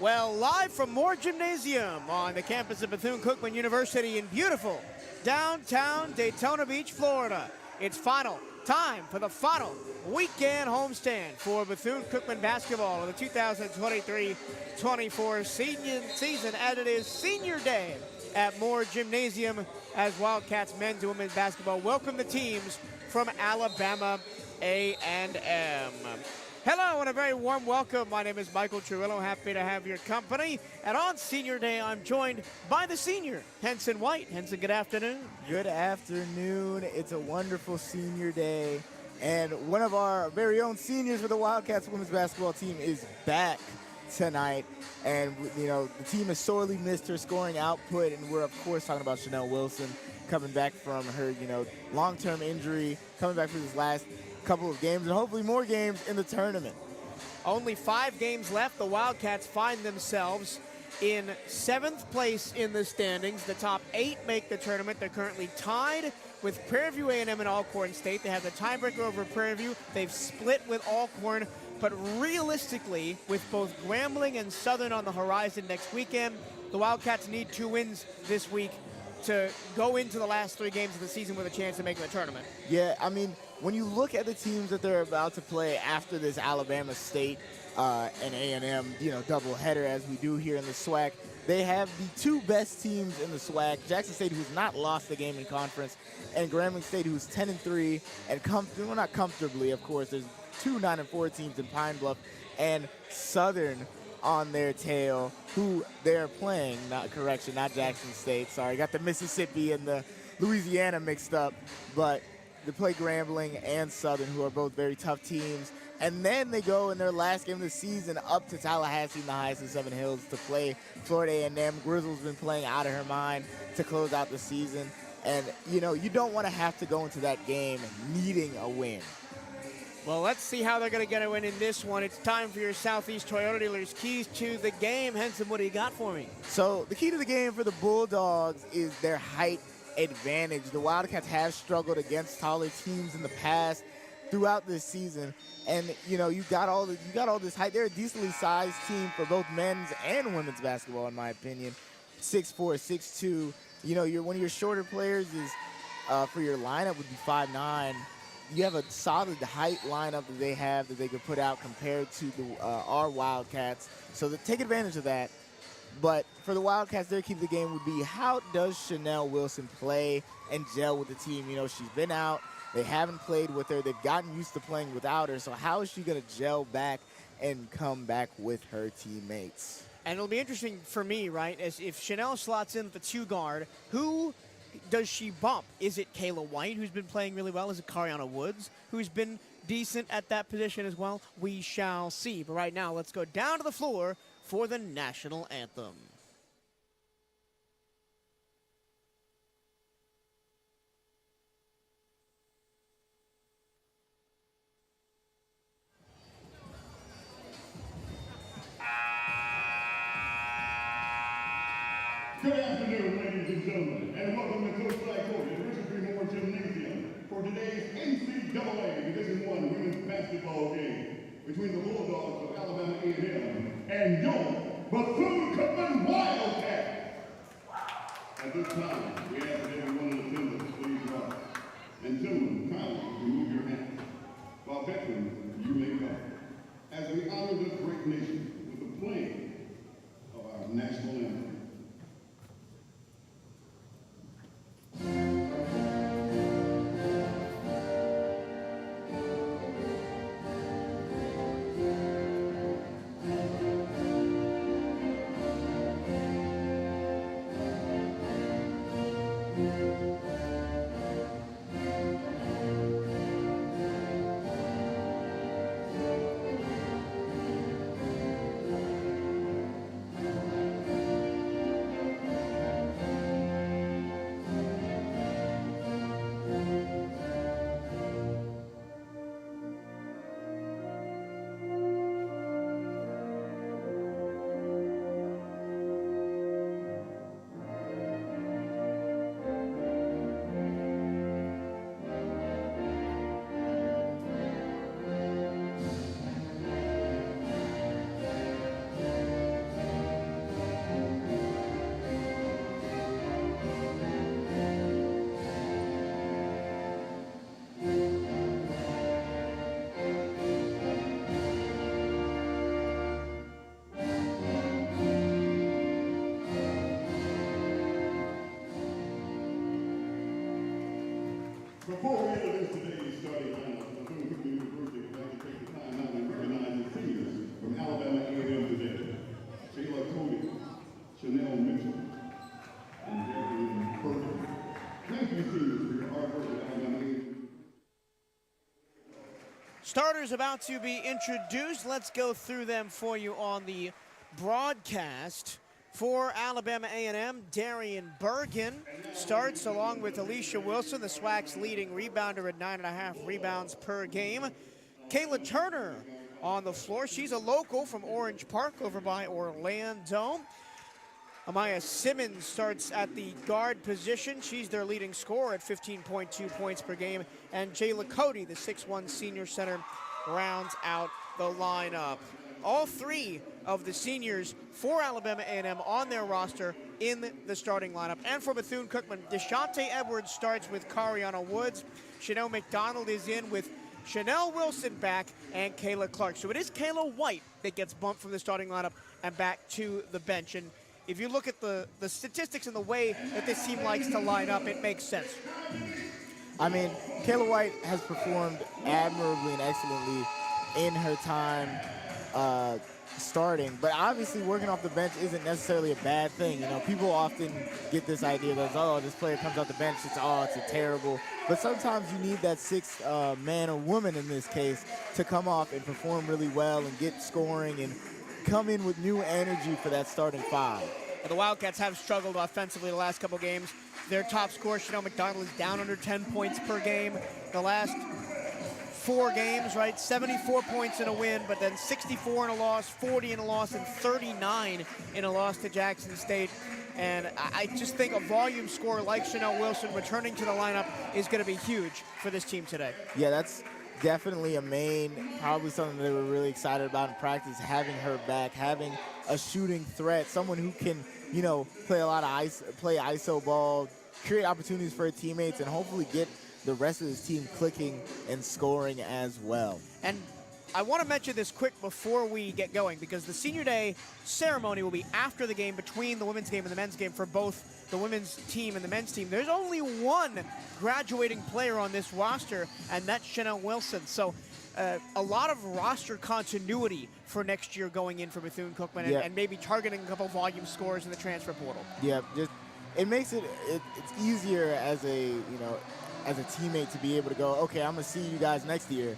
Well, live from Moore Gymnasium on the campus of Bethune-Cookman University in beautiful downtown Daytona Beach, Florida. It's final time for the final weekend homestand for Bethune-Cookman Basketball of the 2023-24 season, as it is senior day at Moore Gymnasium as Wildcats men's and women's basketball welcome the teams from Alabama A&M. Hello and a very warm welcome. My name is Michael Truillo. Happy to have your company. And on Senior Day, I'm joined by the senior, Henson White. Henson, good afternoon. Good afternoon. It's a wonderful Senior Day. And one of our very own seniors for the Wildcats women's basketball team is back tonight. And, you know, the team has sorely missed her scoring output. And we're, of course, talking about Chanel Wilson coming back from her, long-term injury, coming back for this last couple of games and hopefully more games in the tournament. Only 5 games left. The Wildcats find themselves in 7th place in the standings. The top 8 make the tournament. They're currently tied with Prairie View A&M and Alcorn State. They have the tiebreaker over Prairie View. They've split with Alcorn. But realistically, with both Grambling and Southern on the horizon next weekend, the Wildcats need 2 wins this week to go into the last 3 games of the season with a chance to make the tournament. Yeah, I mean, when you look at the teams that they're about to play after this Alabama State and A&M, doubleheader as we do here in the SWAC, they have the 2 best teams in the SWAC. Jackson State, who's not lost a game in conference, and Grambling State, who's 10-3, and not comfortably, of course. There's 2 9-4 teams in Pine Bluff, and Southern on their tail, who they're playing, not Jackson State, sorry, got the Mississippi and the Louisiana mixed up, but they play Grambling and Southern, who are both very tough teams, and then they go in their last game of the season up to Tallahassee and the Heights and Seven Hills to play Florida A&M. Grizzle's been playing out of her mind to close out the season, and you don't want to have to go into that game needing a win. Well, let's see how they're going to get a win in this one. It's time for your Southeast Toyota dealers' keys to the game. Henson, what do you got for me? So the key to the game for the Bulldogs is their height advantage. The Wildcats have struggled against taller teams in the past throughout this season, and you got all this height. They're a decently sized team for both men's and women's basketball, in my opinion. 6'4", 6'2". One of your shorter players is for your lineup would be 5'9". You have a solid height lineup that they have that they could put out compared to our Wildcats. So take advantage of that. But for the Wildcats, their key to the game would be, how does Chanel Wilson play and gel with the team? She's been out. They haven't played with her. They've gotten used to playing without her. So how is she going to gel back and come back with her teammates? And it'll be interesting for me, right, as if Chanel slots in at the 2 guard, who does she bump? Is it Kayla White, who's been playing really well? Is it Cariana Woods, who's been decent at that position as well? We shall see. But right now, let's go down to the floor for the national anthem. Good afternoon, ladies and gentlemen, and welcome to CatEye Network at Richard Moore Gymnasium for today's NCAA Division I women's basketball game between the Bulldogs of Alabama A&M and your Bethune-Cookman Wildcats. At this time, we ask that everyone in attendance please rise. And gentlemen, kindly remove your hats. While veterans, you may go. As we honor this great nation with the playing of our national anthem. Before we introduce today's starting lineup, Bethune-Cookman University would like to take the time out and recognize the seniors from Alabama A&M today. Taylor Cody, Chanel Mitchell, and Darian Burton. Thank you, seniors, for your hard work at Alabama A&M. Starters about to be introduced. Let's go through them for you on the broadcast. For Alabama A&M, Darian Bergen starts along with Alicia Wilson, the SWAC's leading rebounder at 9.5 rebounds per game. Kayla Turner on the floor. She's a local from Orange Park over by Orlando. Amaya Simmons starts at the guard position. She's their leading scorer at 15.2 points per game. And Jayla Cody, the 6'1 senior center, rounds out the lineup. All three of the seniors for Alabama A&M on their roster in the starting lineup. And for Bethune-Cookman, Deshante Edwards starts with Cariana Woods. Chanel McDonald is in with Chanel Wilson back and Kayla Clark. So it is Kayla White that gets bumped from the starting lineup and back to the bench. And if you look at the statistics and the way that this team likes to line up, it makes sense. I mean, Kayla White has performed admirably and excellently in her time starting, but obviously working off the bench isn't necessarily a bad thing. You know, people often get this idea that, oh, this player comes off the bench, it's a terrible. But sometimes you need that sixth man or woman in this case to come off and perform really well and get scoring and come in with new energy for that starting five. The Wildcats have struggled offensively the last couple games. Their top scorer, Chanel McDonald, is down under 10 points per game. The last 4 games, right? 74 points in a win, but then 64 in a loss, 40 in a loss, and 39 in a loss to Jackson State. And I just think a volume scorer like Chanel Wilson returning to the lineup is going to be huge for this team today. Yeah, that's definitely probably something they were really excited about in practice, having her back, having a shooting threat, someone who can, you know, play a lot of play ISO ball, create opportunities for her teammates, and hopefully get the rest of this team clicking and scoring as well. And I want to mention this quick before we get going, because the Senior Day ceremony will be after the game, between the women's game and the men's game for both the women's team and the men's team. There's only one graduating player on this roster, and that's Chanel Wilson. So a lot of roster continuity for next year going in for Bethune-Cookman, and maybe targeting a couple volume scores in the transfer portal. Yeah, just it makes it's easier as a as a teammate to be able to go, okay, I'm gonna see you guys next year,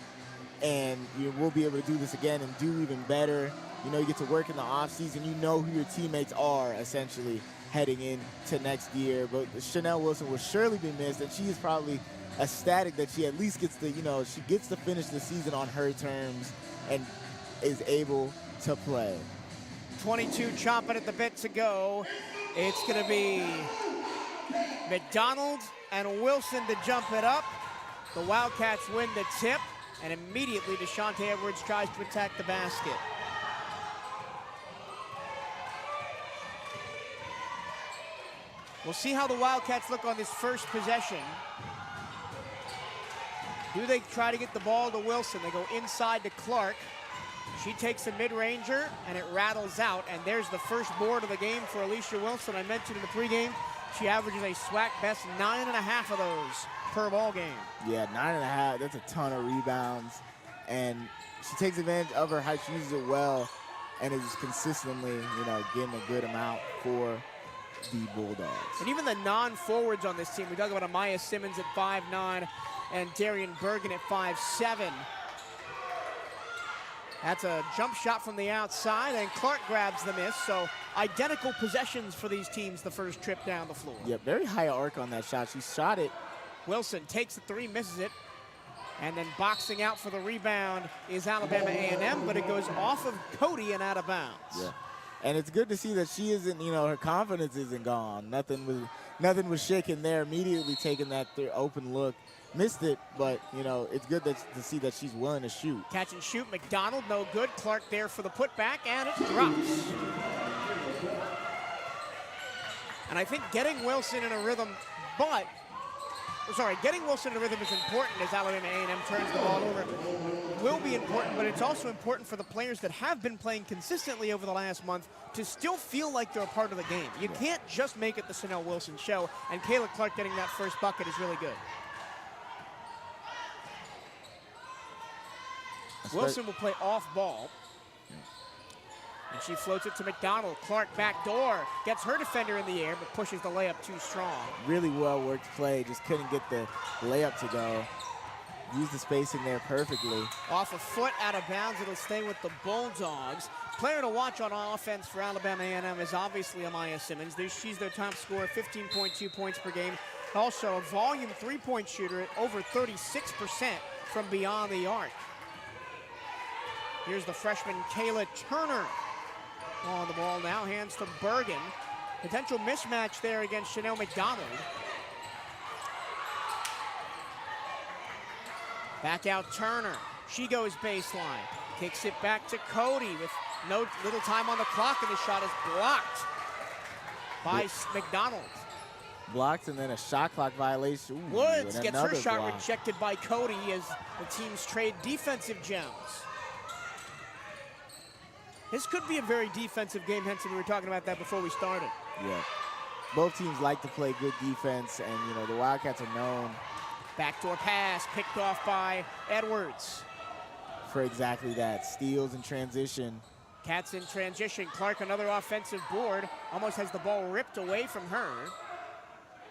and we'll be able to do this again and do even better. You know, you get to work in the off season. You know who your teammates are essentially heading into next year. But Chanel Wilson will surely be missed, and she is probably ecstatic that she at least gets to, she gets to finish the season on her terms and is able to play. 22 chomping at the bit to go. It's going to be McDonald and Wilson to jump it up. The Wildcats win the tip, and immediately Deshante Edwards tries to attack the basket. We'll see how the Wildcats look on this first possession. Do they try to get the ball to Wilson? They go inside to Clark. She takes a mid-ranger, and it rattles out. And there's the first board of the game for Alicia Wilson. I mentioned in the pregame, she averages a SWAC best 9.5 of those per ball game. Yeah, 9.5. That's a ton of rebounds. And she takes advantage of her height. She uses it well and is consistently, getting a good amount for the Bulldogs. And even the non-forwards on this team, we talk about Amaya Simmons at 5'9", and Darian Bergen at 5'7". That's a jump shot from the outside, and Clark grabs the miss. So identical possessions for these teams the first trip down the floor. Yeah, very high arc on that shot. She shot it. Wilson takes the three, misses it. And then boxing out for the rebound is Alabama A&M, but it goes off of Cody and out of bounds. Yeah. And it's good to see that she isn't, her confidence isn't gone. Nothing was shaken there. Immediately taking that open look. Missed it, but, it's good to see that she's willing to shoot. Catch and shoot. McDonald, no good. Clark there for the putback, and it drops. And I think getting Wilson in a rhythm, getting Wilson in a rhythm is important as Alabama A&M turns the ball over. Will be important, but it's also important for the players that have been playing consistently over the last month to still feel like they're a part of the game. You can't just make it the Chanel Wilson show, and Kayla Clark getting that first bucket is really good. Wilson will play off ball. And she floats it to McDonald. Clark back door. Gets her defender in the air, but pushes the layup too strong. Really well worked play. Just couldn't get the layup to go. Used the spacing there perfectly. Off a foot out of bounds. It'll stay with the Bulldogs. Player to watch on offense for Alabama A&M is obviously Amaya Simmons. She's their top scorer, 15.2 points per game. Also a volume three-point shooter at over 36% from beyond the arc. Here's the freshman Kayla Turner on the ball now. Hands to Bergen. Potential mismatch there against Chanel McDonald. Back out Turner. She goes baseline. Kicks it back to Cody with no little time on the clock, and the shot is blocked by McDonald. Blocked, and then a shot clock violation. Ooh, Woods gets her shot block. rejected by Cody as the teams trade defensive gems. This could be a very defensive game, Henson. We were talking about that before we started. Yeah. Both teams like to play good defense, and you know the Wildcats are known Backdoor pass picked off by Edwards. for exactly that. Steals and transition. Cats in transition. Clark another offensive board. Almost has the ball ripped away from her.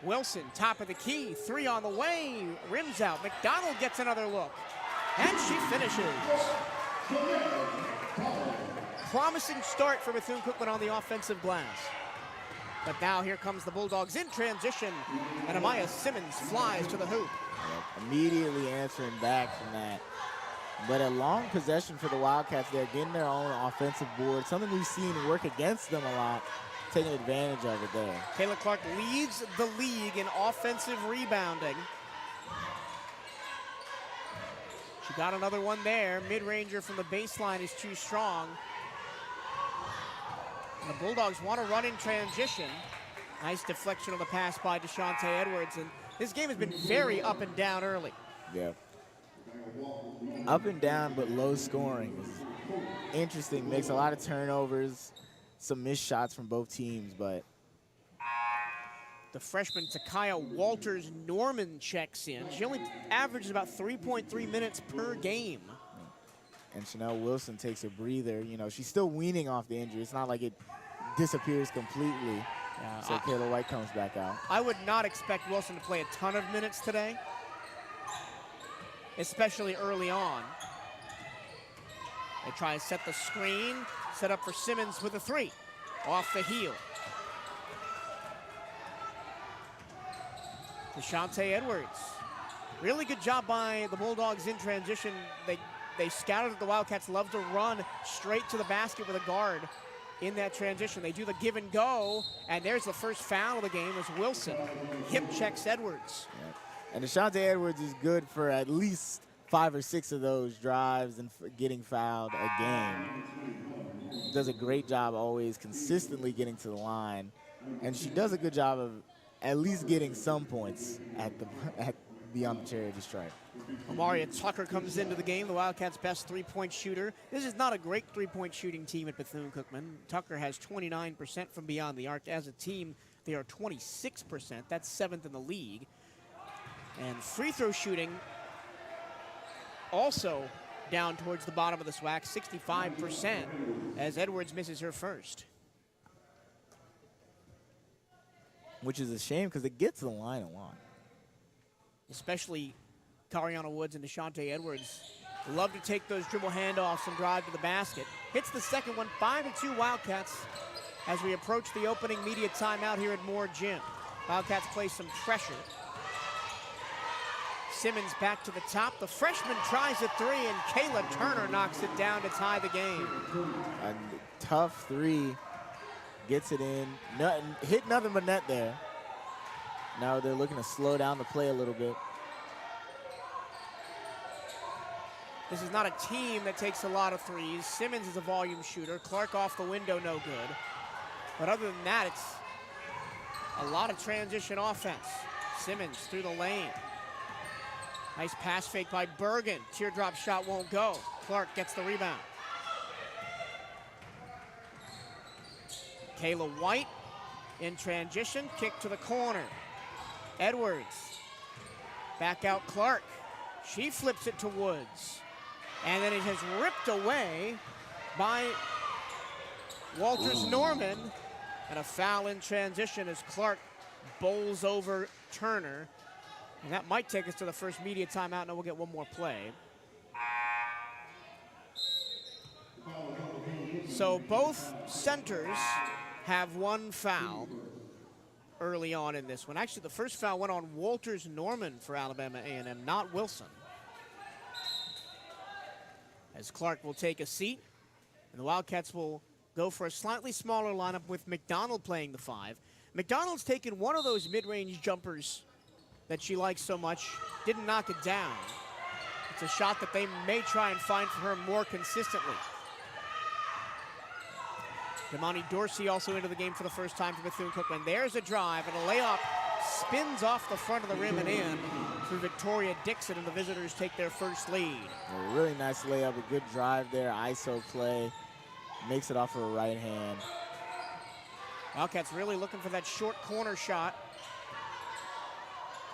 Wilson, top of the key. Three on the way. Rims out. McDonald gets another look. And she finishes. Promising start for Bethune-Cookman on the offensive glass. But now here comes the Bulldogs in transition. And Amaya Simmons flies to the hoop. Yep, immediately answering back from that. But a long possession for the Wildcats. They're getting their own offensive board. Something we've seen work against them a lot. Taking advantage of it there. Kayla Clark leads the league in offensive rebounding. She got another one there. Mid-ranger from the baseline is too strong. And the Bulldogs want to run in transition. Nice deflection on the pass by Deshante Edwards. And this game has been very up and down early. Yeah. Up and down, but low scoring. Interesting mix. A lot of turnovers. Some missed shots from both teams, but the freshman Takaya Walters Norman checks in. She only averages about 3.3 minutes per game. And Chanel Wilson takes a breather. You know, she's still weaning off the injury. It's not like it disappears completely. So Kayla White comes back out. I would not expect Wilson to play a ton of minutes today, especially early on. They try to set the screen, set up for Simmons with a three. Off the heel. Deshante Edwards. Really good job by the Bulldogs in transition. They scouted that the Wildcats love to run straight to the basket with a guard in that transition. They do the give and go, and there's the first foul of the game as Wilson hip checks Edwards. Yeah. And Deshante Edwards is good for at least 5 or 6 of those drives and getting fouled a game. Does a great job always consistently getting to the line. And she does a good job of at least getting some points at beyond the charity stripe. Amaria Tucker comes into the game, the Wildcats' best three-point shooter. This is not a great three-point shooting team at Bethune-Cookman. Tucker has 29% from beyond the arc. As a team, they are 26%. That's 7th in the league. And free throw shooting also down towards the bottom of the SWAC, 65%, as Edwards misses her first. Which is a shame because it gets to the line a lot. Especially Cariana Woods and Deshante Edwards love to take those dribble handoffs and drive to the basket. Hits the second one, 5-2 Wildcats as we approach the opening media timeout here at Moore Gym. Wildcats play some pressure. Simmons back to the top. The freshman tries a three, and Kayla Turner knocks it down to tie the game. A tough three. Gets it in. Hit nothing but net there. Now they're looking to slow down the play a little bit. This is not a team that takes a lot of threes. Simmons is a volume shooter. Clark off the window, no good. But other than that, it's a lot of transition offense. Simmons through the lane. Nice pass fake by Bergen. Teardrop shot won't go. Clark gets the rebound. Kayla White in transition. Kick to the corner. Edwards. Back out Clark. She flips it to Woods. And then it is ripped away by Walters Norman. And a foul in transition as Clark bowls over Turner. And that might take us to the first media timeout, and then we'll get one more play. So both centers have one foul early on in this one. Actually, the first foul went on Walters Norman for Alabama A&M, not Wilson. As Clark will take a seat, and the Wildcats will go for a slightly smaller lineup with McDonald playing the 5. McDonald's taken one of those mid-range jumpers that she likes so much, didn't knock it down. It's a shot that they may try and find for her more consistently. Damani Dorsey also into the game for the first time for Bethune-Cookman. There's a drive, and a layup spins off the front of the rim and in through Victoria Dixon, and the visitors take their first lead. A really nice layup, a good drive there, ISO play. Makes it off of her right hand. Wildcats really looking for that short corner shot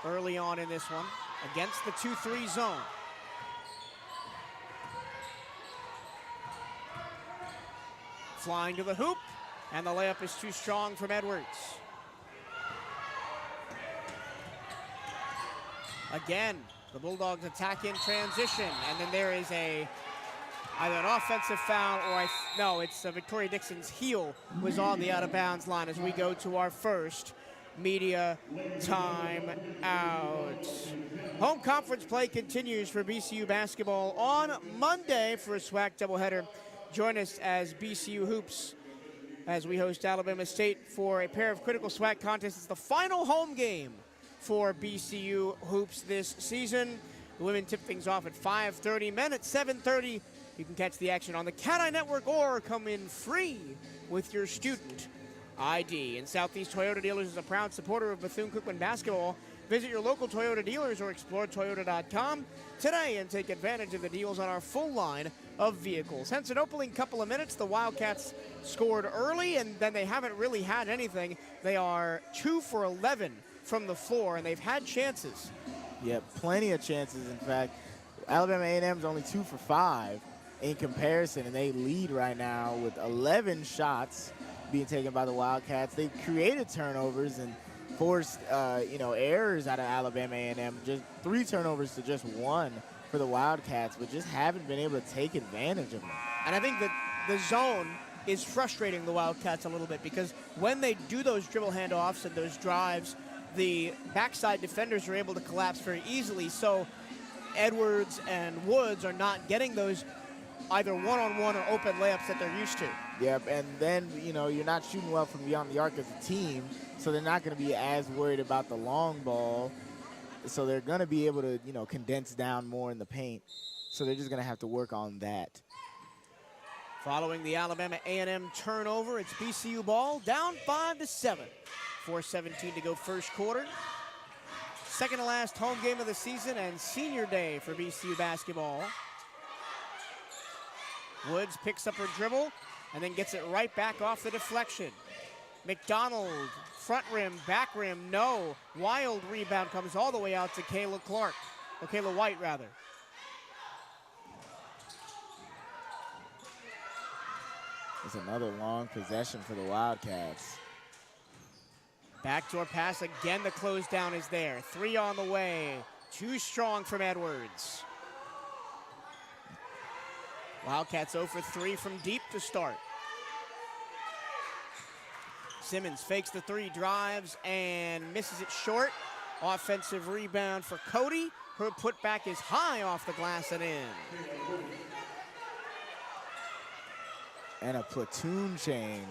early on in this one against the 2-3 zone. Flying to the hoop, and the layup is too strong from Edwards. Again, the Bulldogs attack in transition, and then there is either an offensive foul or no, it's Victoria Dixon's heel was on the out-of-bounds line as we go to our first media time out. Home conference play continues for BCU basketball on Monday for a SWAC doubleheader. Join us as BCU Hoops as we host Alabama State for a pair of critical SWAC contests. It's the final home game for BCU Hoops this season. The women tip things off at 5:30. Men at 7:30. You can catch the action on the CatEye Network or come in free with your student ID. And Southeast Toyota Dealers is a proud supporter of Bethune-Cookman Basketball. Visit your local Toyota dealers or explore Toyota.com today and take advantage of the deals on our full line of vehicles. Hence an opening couple of minutes. The Wildcats scored early, and then they haven't really had anything. They are 2 for 11 from the floor, and they've had chances. Yeah, plenty of chances. In fact, Alabama A&M is only 2 for 5 in comparison, and they lead right now with 11 shots being taken by the Wildcats. They've created turnovers and forced errors out of Alabama A&M. Just 3 turnovers to just 1 for the Wildcats, but just haven't been able to take advantage of them. And I think that the zone is frustrating the Wildcats a little bit, because when they do those dribble handoffs and those drives, the backside defenders are able to collapse very easily. So Edwards and Woods are not getting those either one-on-one or open layups that they're used to. Yep, and then, you're not shooting well from beyond the arc as a team, so they're not going to be as worried about the long ball. So they're going to be able to, condense down more in the paint. So they're just going to have to work on that. Following the Alabama A&M turnover, it's BCU ball, down 5-7. 4:17 to go first quarter. Second to last home game of the season and senior day for BCU basketball. Woods picks up her dribble and then gets it right back off the deflection. McDonald, front rim, back rim, no. Wild rebound comes all the way out to Kayla Clark, or Kayla White rather. It's another long possession for the Wildcats. Backdoor pass again, the close down is there. 3 on the way, too strong from Edwards. Wildcats 0 for 3 from deep to start. Simmons fakes the 3, drives, and misses it short. Offensive rebound for Cody. Her putback is high off the glass and in. And a platoon change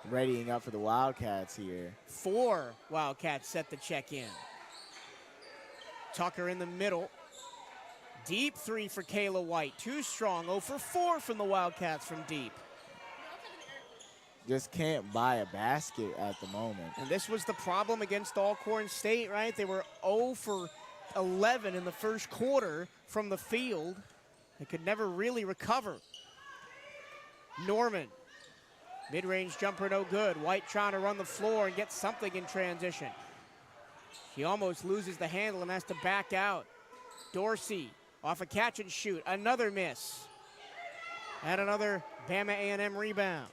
readying up for the Wildcats here. 4 Wildcats set the check in. Tucker in the middle. Deep 3 for Kayla White. Too strong. 0 for 4 from the Wildcats from deep. Just can't buy a basket at the moment. And this was the problem against Alcorn State, right? They were 0 for 11 in the first quarter from the field. They could never really recover. Norman, mid-range jumper no good. White trying to run the floor and get something in transition. She almost loses the handle and has to back out. Dorsey Off a catch and shoot, another miss. And another Bama A&M rebound.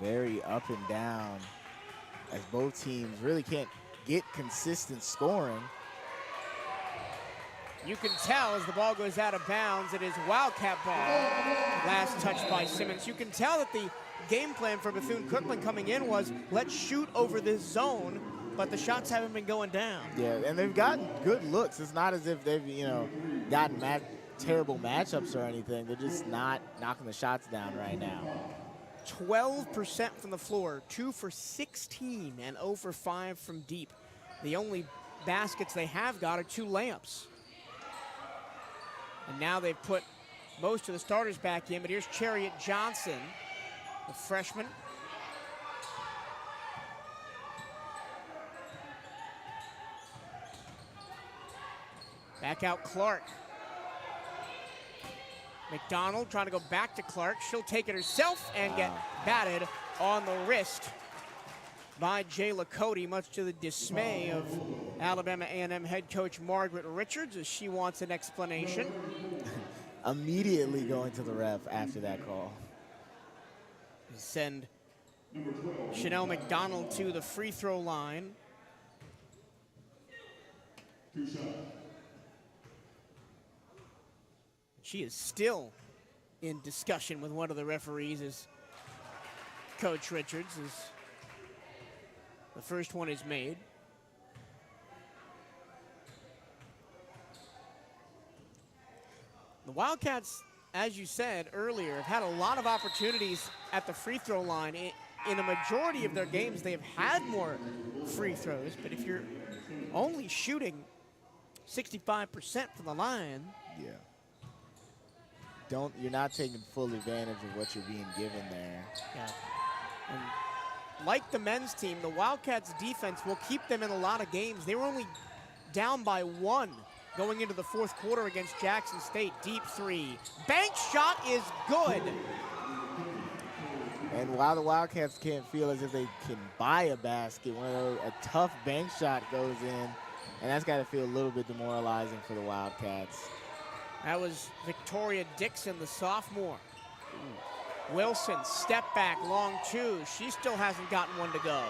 Very up and down as both teams really can't get consistent scoring. You can tell as the ball goes out of bounds, it is Wildcat ball. Last touch by Simmons. You can tell that the game plan for Bethune-Cookman coming in was, let's shoot over this zone, but the shots haven't been going down. Yeah, and they've gotten good looks. It's not as if they've, gotten terrible matchups or anything. They're just not knocking the shots down right now. 12% from the floor, 2 for 16, and 0 for 5 from deep. The only baskets they have got are 2 layups. And now they've put most of the starters back in, but here's Chariot Johnson, the freshman. Back out Clark. McDonald trying to go back to Clark. She'll take it herself and get batted on the wrist by Jayla Cody, much to the dismay of Alabama A&M head coach Margaret Richards, as she wants an explanation. Immediately going to the ref after that call. Send Chanel McDonald to the free throw line. She is still in discussion with one of the referees, as Coach Richards, as the first one is made. The Wildcats, as you said earlier, have had a lot of opportunities at the free throw line. In a majority of their games, they have had more free throws, but if you're only shooting 65% from the line, yeah. You're not taking full advantage of what you're being given there. Yeah. And like the men's team, the Wildcats defense will keep them in a lot of games. They were only down by 1 going into the fourth quarter against Jackson State. Deep three. Bank shot is good. And while the Wildcats can't feel as if they can buy a basket, a tough bank shot goes in, and that's got to feel a little bit demoralizing for the Wildcats. That was Victoria Dixon, the sophomore. Wilson, step back, long 2. She still hasn't gotten one to go.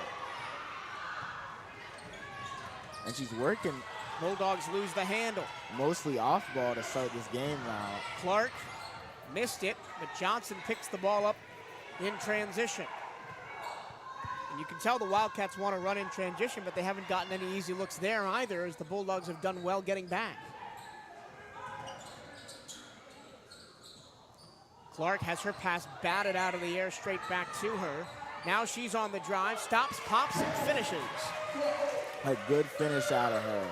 And she's working. Bulldogs lose the handle. Mostly off ball to start this game now. Clark missed it, but Johnson picks the ball up in transition. And you can tell the Wildcats want to run in transition, but they haven't gotten any easy looks there either, as the Bulldogs have done well getting back. Clark has her pass batted out of the air straight back to her. Now she's on the drive, stops, pops, and finishes. A good finish out of her.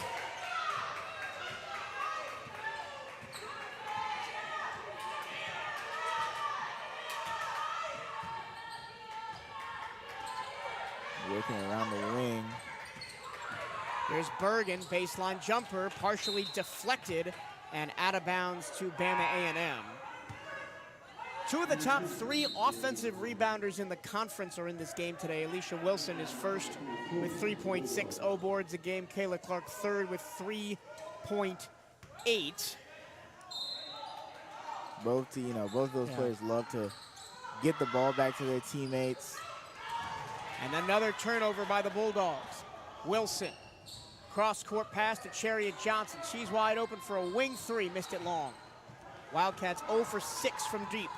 Working around the wing. There's Bergen, baseline jumper, partially deflected and out of bounds to Bama A&M. 2 of the top 3 offensive rebounders in the conference are in this game today. Alicia Wilson is first with 3.60 boards a game. Kayla Clark third with 3.8. Both of those players love to get the ball back to their teammates. And another turnover by the Bulldogs. Wilson, cross-court pass to Chariot Johnson. She's wide open for a wing 3, missed it long. Wildcats 0 for 6 from deep.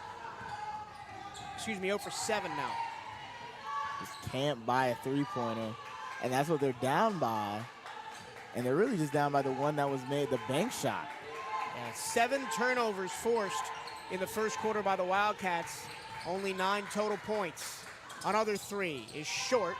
0 for 7 now. Just can't buy a 3-pointer, and that's what they're down by. And they're really just down by the one that was made, the bank shot. Yeah, 7 turnovers forced in the first quarter by the Wildcats. Only 9 total points. Another 3 is short.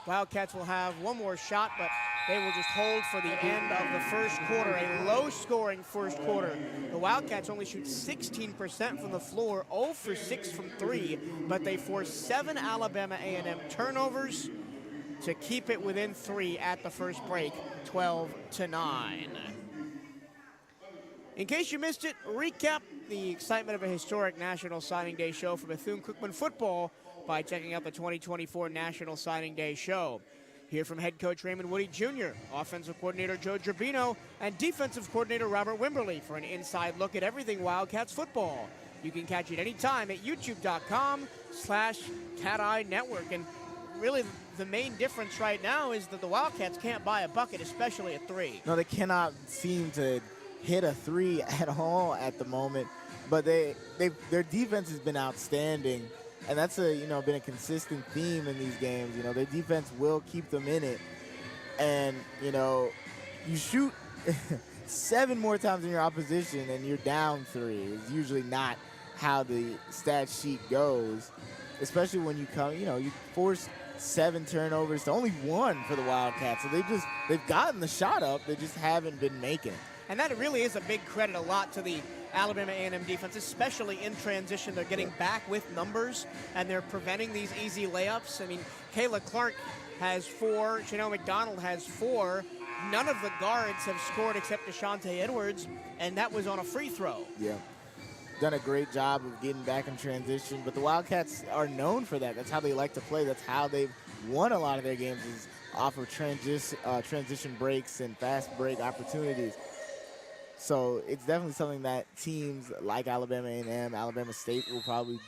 Wildcats will have one more shot, but they will just hold for the end of the first quarter. A low-scoring first quarter. The Wildcats only shoot 16% from the floor, 0 for 6 from 3, but they force 7 Alabama A&M turnovers to keep it within 3 at the first break, 12-9. In case you missed it, recap the excitement of a historic National Signing Day show for Bethune-Cookman football by checking out the 2024 National Signing Day show. Hear from head coach Raymond Woody Jr., offensive coordinator Joe Gerbino, and defensive coordinator Robert Wimberly for an inside look at everything Wildcats football. You can catch it anytime at youtube.com/CatEye Network. And really, the main difference right now is that the Wildcats can't buy a bucket, especially at 3. No, they cannot seem to hit a 3 at all at the moment. But their defense has been outstanding. And that's been a consistent theme in these games. Their defense will keep them in it. And, you shoot 7 more times than your opposition and you're down 3. It's usually not how the stat sheet goes, especially when you come, you force 7 turnovers to only 1 for the Wildcats. So they've gotten the shot up. They just haven't been making it. And that really is a big credit, a lot to the Alabama A&M defense, especially in transition. They're getting back with numbers, and they're preventing these easy layups. I mean, Kayla Clark has 4. Chanel McDonald has 4. None of the guards have scored except Deshaunte Edwards, and that was on a free throw. Yeah. Done a great job of getting back in transition, but the Wildcats are known for that. That's how they like to play. That's how they've won a lot of their games, is off of transition breaks and fast break opportunities. So it's definitely something that teams like Alabama A&M, Alabama State will probably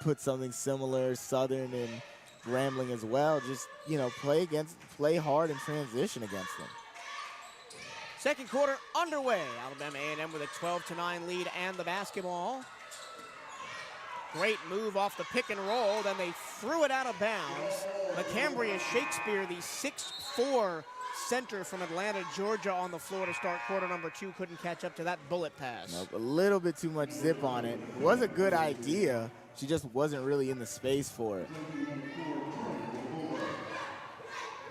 put something similar, Southern and Grambling as well. Just, play hard in transition against them. Second quarter underway. Alabama A&M with a 12-9 lead and the basketball. Great move off the pick and roll. Then they threw it out of bounds. McCambria Shakespeare, the 6'4" center from Atlanta, Georgia, on the floor to start quarter number 2. Couldn't catch up to that bullet pass. Nope, a little bit too much zip on it. It was a good idea. She just wasn't really in the space for it.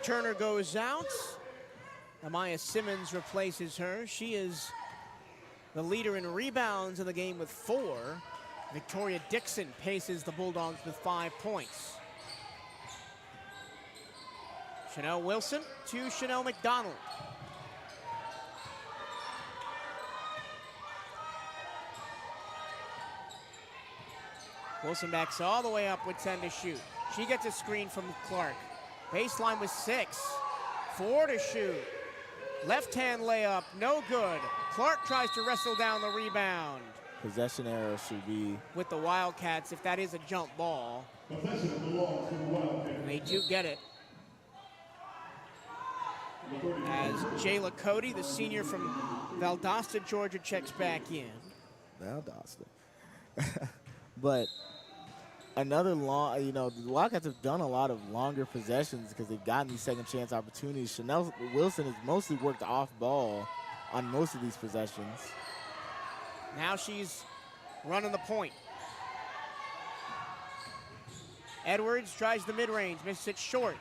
Turner goes out. Amaya Simmons replaces her. She is the leader in rebounds in the game with 4. Victoria Dixon paces the Bulldogs with 5 points. Chanel Wilson to Chanel McDonald. Wilson backs all the way up with 10 to shoot. She gets a screen from Clark. Baseline with 6. 4 to shoot. Left-hand layup, no good. Clark tries to wrestle down the rebound. Possession arrow should be with the Wildcats if that is a jump ball. They do get it. As Jayla Cody, the senior from Valdosta, Georgia, checks back in. Valdosta. But another long, the Wildcats have done a lot of longer possessions because they've gotten these second chance opportunities. Chanel Wilson has mostly worked off ball on most of these possessions. Now she's running the point. Edwards tries the mid-range, misses it short.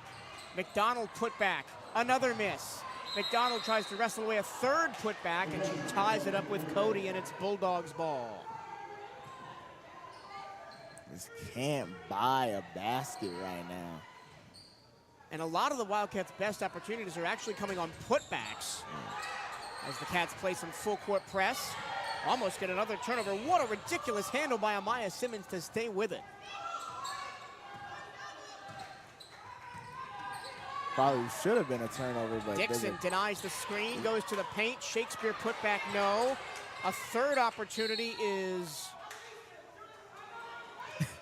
McDonald put back, another miss. McDonald tries to wrestle away a 3rd putback, and she ties it up with Cody, and it's Bulldogs ball. Just can't buy a basket right now. And a lot of the Wildcats' best opportunities are actually coming on putbacks. As the Cats play some full court press. Almost get another turnover. What a ridiculous handle by Amaya Simmons to stay with it. Probably should have been a turnover, but Dixon denies the screen, goes to the paint. Shakespeare put back, no. A 3rd opportunity is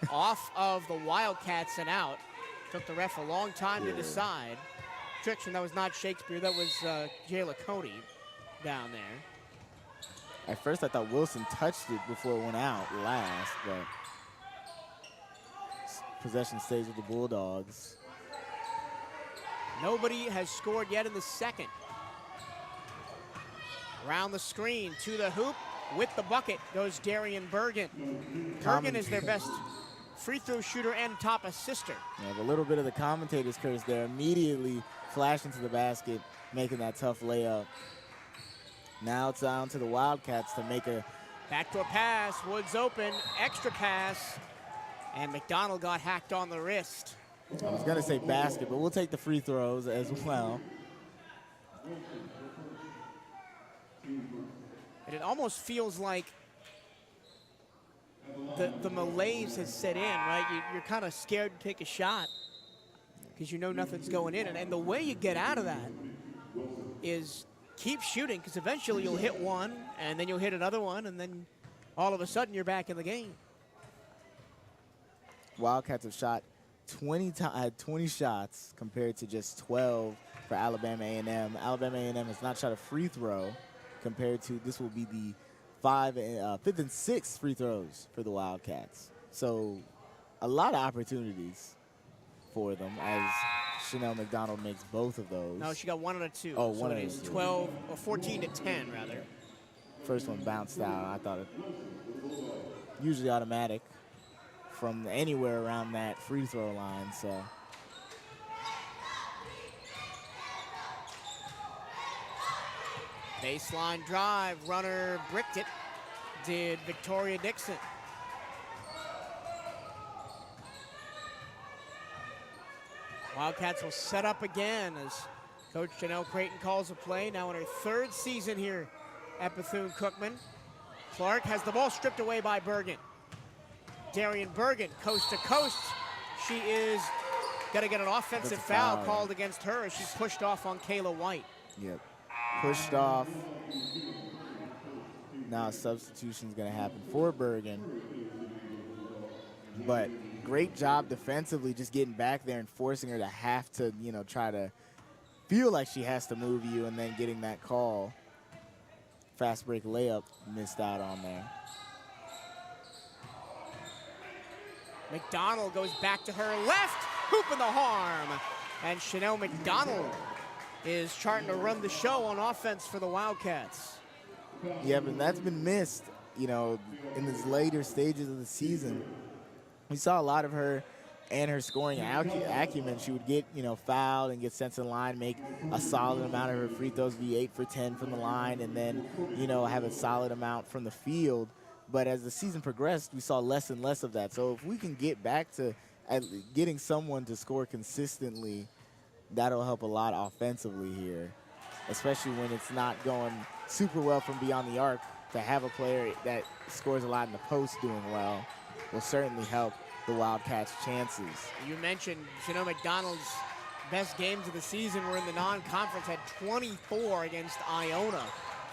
off of the Wildcats and out. Took the ref a long time to decide. Correction, that was not Shakespeare, that was Jayla Cody down there. At first I thought Wilson touched it before it went out last, but possession stays with the Bulldogs. Nobody has scored yet in the second. Around the screen, to the hoop, with the bucket goes Darian Bergen. Bergen is their best free throw shooter and top assister. Yeah, a little bit of the commentator's curse there. Immediately flashing to the basket, making that tough layup. Now it's down to the Wildcats to make a backdoor pass. Woods open, extra pass, and McDonald got hacked on the wrist. I was gonna say basket, but we'll take the free throws as well. And it almost feels like the malaise has set in, right? You're kind of scared to take a shot. because you know nothing's going in. And the way you get out of that is keep shooting, because eventually you'll hit one, and then you'll hit another one, and then all of a sudden you're back in the game. Wildcats have shot 20 shots compared to just 12 for Alabama A&M. Alabama A&M has not shot a free throw compared to, this will be the fifth and sixth free throws for the Wildcats. So a lot of opportunities for them as Chanel McDonald makes both of those. No, she got 1 out of 2. Oh, so one it out is of 2. 12 or 14 to 10 rather. First one bounced out. I thought it usually automatic from anywhere around that free throw line. So baseline drive, runner bricked it, did Victoria Dixon. Wildcats will set up again as Coach Janelle Creighton calls a play, now in her 3rd season here at Bethune-Cookman. Clark has the ball stripped away by Bergen. Darian Bergen, coast to coast. She is going to get an offensive foul called against her as she pushed off on Kayla White. Yep, pushed off. Now a substitution is going to happen for Bergen. But great job defensively, just getting back there and forcing her to have to, you know, try to feel like she has to move you, and then getting that call. Fast break layup missed out on there. McDonald goes back to her left, hoop in the harm. And Chanel McDonald is trying to run the show on offense for the Wildcats. Yeah, but that's been missed, you know, in these later stages of the season. We saw a lot of her and her scoring acumen. She would get, you know, fouled and get sent to the line, make a solid amount of her free throws, be 8 for 10 from the line, and then, you know, have a solid amount from the field. But as the season progressed, we saw less and less of that. So if we can get back to getting someone to score consistently, that'll help a lot offensively here, especially when it's not going super well from beyond the arc. To have a player that scores a lot in the post doing well will certainly help the Wildcats' chances. You mentioned Chanel McDonald's best games of the season were in the non-conference, had 24 against Iona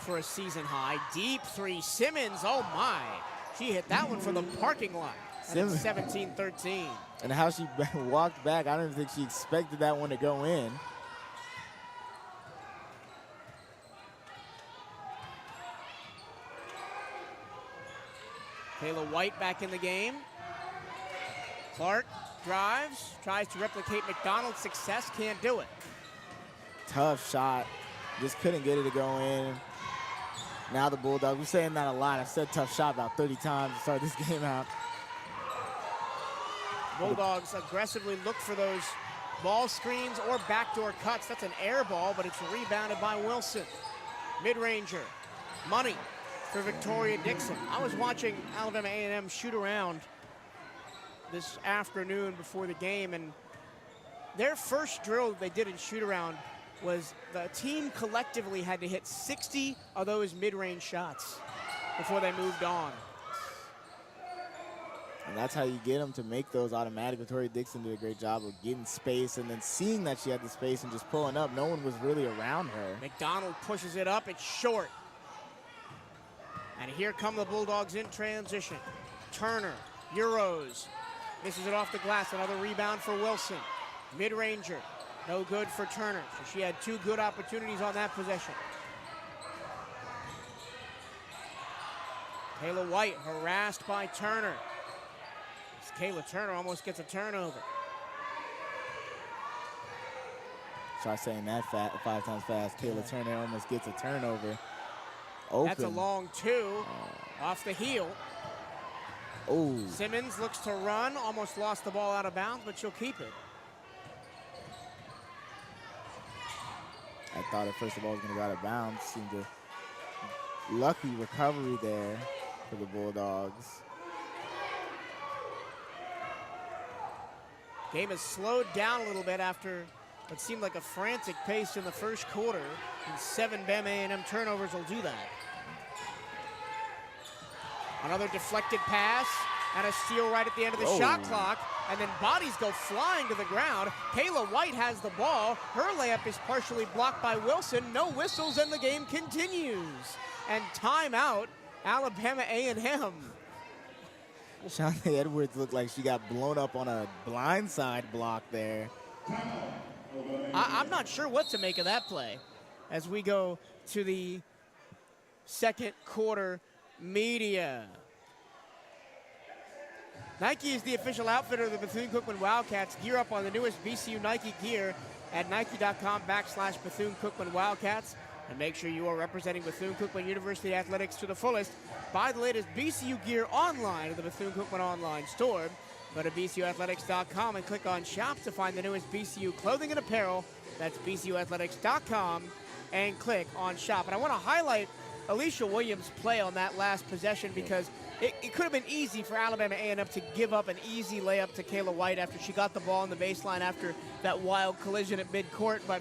for a season high. Deep three, Simmons, oh my. She hit that one from the parking lot. 17-13. And how she walked back, I don't think she expected that one to go in. Kayla White back in the game. Clark drives, tries to replicate McDonald's success, can't do it. Tough shot, just couldn't get it to go in. Now the Bulldogs, we're saying that a lot. I've said tough shot about 30 times to start this game out. Bulldogs aggressively look for those ball screens or backdoor cuts. That's an air ball, but it's rebounded by Wilson. Mid-ranger, money for Victoria Dixon. I was watching Alabama A&M shoot around this afternoon before the game, and their first drill they did in shoot around was the team collectively had to hit 60 of those mid-range shots before they moved on. And that's how you get them to make those automatic. Victoria Dixon did a great job of getting space and then seeing that she had the space and just pulling up. No one was really around her. McDonald pushes it up, it's short. And here come the Bulldogs in transition. Turner, Euros, misses it off the glass, another rebound for Wilson. Mid-ranger, no good for Turner. So she had 2 good opportunities on that possession. Kayla White harassed by Turner. Kayla Turner almost gets a turnover. Try saying that 5 times fast. Kayla Turner almost gets a turnover. Open. That's a long 2 off the heel. Oh. Simmons looks to run, almost lost the ball out of bounds, but she'll keep it. I thought at first the ball was going to go out of bounds. Seemed to lucky recovery there for the Bulldogs. Game has slowed down a little bit after what seemed like a frantic pace in the first quarter. And 7 Bama A&M turnovers will do that. Another deflected pass and a steal right at the end of the shot clock. and then bodies go flying to the ground. Kayla White has the ball. Her layup is partially blocked by Wilson. No whistles, and the game continues. And timeout, Alabama A&M. Shante Edwards looked like she got blown up on a blindside block there. I'm not sure what to make of that play as we go to the second quarter media. Nike is the official outfitter of the Bethune-Cookman Wildcats. Gear up on the newest BCU Nike gear at nike.com/Bethune-Cookman Wildcats. And make sure you are representing Bethune-Cookman University Athletics to the fullest. Buy the latest BCU gear online at the Bethune-Cookman online store. Go to bcuathletics.com and click on shop to find the newest BCU clothing and apparel. That's bcuathletics.com and click on shop. And I want to highlight Alicia Williams' play on that last possession because it could have been easy for Alabama A&M to give up an easy layup to Kayla White after she got the ball on the baseline after that wild collision at midcourt. But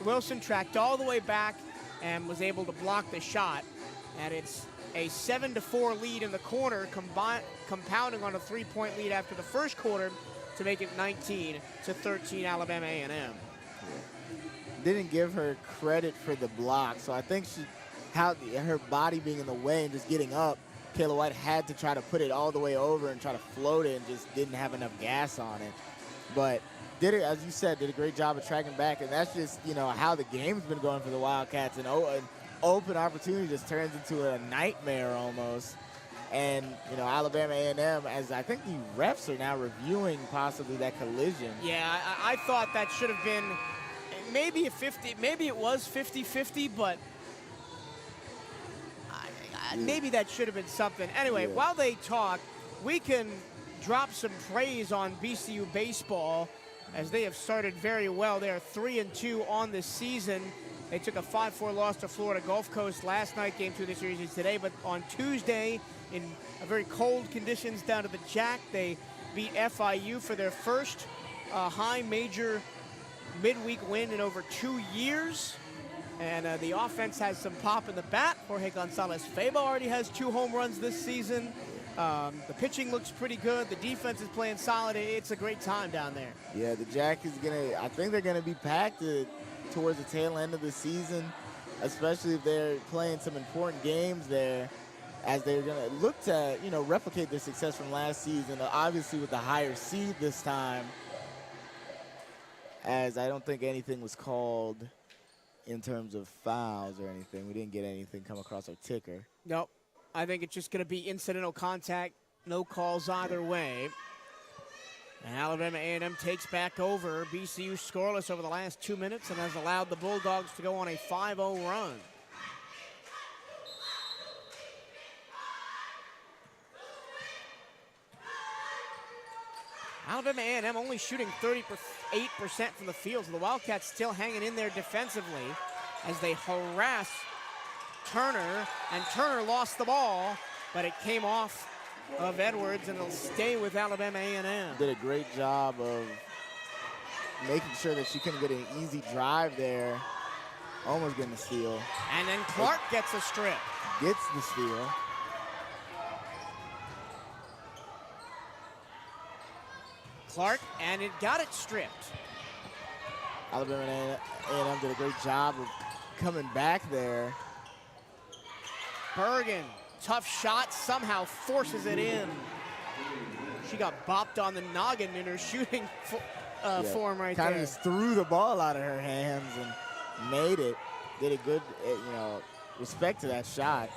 Wilson tracked all the way back and was able to block the shot. And it's a 7-4 lead in the corner, compounding on a 3-point lead after the first quarter to make it 19-13 Alabama A&M. Didn't give her credit for the block, so I think her body being in the way and just getting up, Kayla White had to try to put it all the way over and try to float it and just didn't have enough gas on it. But did it, as you said, did a great job of tracking back, and that's just, how the game's been going for the Wildcats. And an open opportunity just turns into a nightmare almost. And, Alabama A&M, as I think the refs are now reviewing possibly that collision. Yeah, I thought that should have been maybe it was 50-50, but maybe that should have been something. Anyway, while they talk, we can drop some praise on BCU baseball as they have started very well. They are 3-2 on the season. They took a 5-4 loss to Florida Gulf Coast last night. Game 2 of the series is today, but on Tuesday, in very cold conditions down to the Jack, they beat FIU for their first high major midweek win in over 2 years. And the offense has some pop in the bat. Jorge Gonzalez-Febo already has 2 home runs this season. The pitching looks pretty good. The defense is playing solid. It's a great time down there. Yeah, the Jack is I think they're gonna be packed towards the tail end of the season, especially if they're playing some important games there, as they're gonna look to, replicate their success from last season, obviously with the higher seed this time, as I don't think anything was called in terms of fouls or anything. We didn't get anything come across our ticker. Nope. I think it's just going to be incidental contact, no calls either way. And Alabama A&M takes back over. BCU scoreless over the last 2 minutes and has allowed the Bulldogs to go on a 5-0 run. Alabama A&M only shooting 38% from the field, so the Wildcats still hanging in there defensively as they harass Turner, and Turner lost the ball, but it came off of Edwards, and it'll stay with Alabama A&M. Did a great job of making sure that she couldn't get an easy drive there, almost getting the steal. And then Clark gets a strip. Gets the steal. Clark, and it got it stripped. Alabama A&M did a great job of coming back there. Bergen, tough shot, somehow forces it in. She got bopped on the noggin in her shooting form right there. Kind of just threw the ball out of her hands and made it. Did a good, respect to that shot.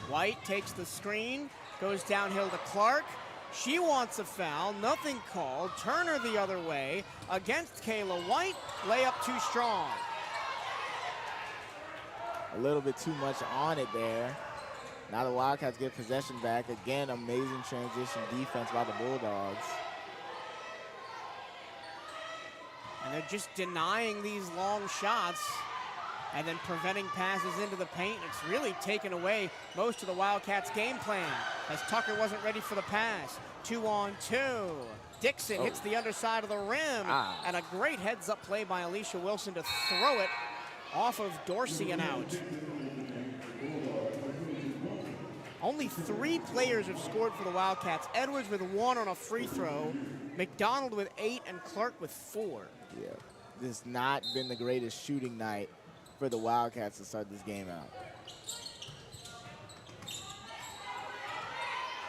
White takes the screen, goes downhill to Clark. She wants a foul, nothing called. Turner the other way against Kayla White. Layup too strong. A little bit too much on it there. Now the Wildcats get possession back. Again, amazing transition defense by the Bulldogs. And they're just denying these long shots and then preventing passes into the paint. It's really taken away most of the Wildcats' game plan as Tucker wasn't ready for the pass. 2-on-2. Dixon hits the underside of the rim. And a great heads-up play by Alicia Wilson to throw it off of Dorsey and out. Only 3 players have scored for the Wildcats. Edwards with 1 on a free throw, McDonald with 8, and Clark with 4. Yeah, this has not been the greatest shooting night for the Wildcats to start this game out.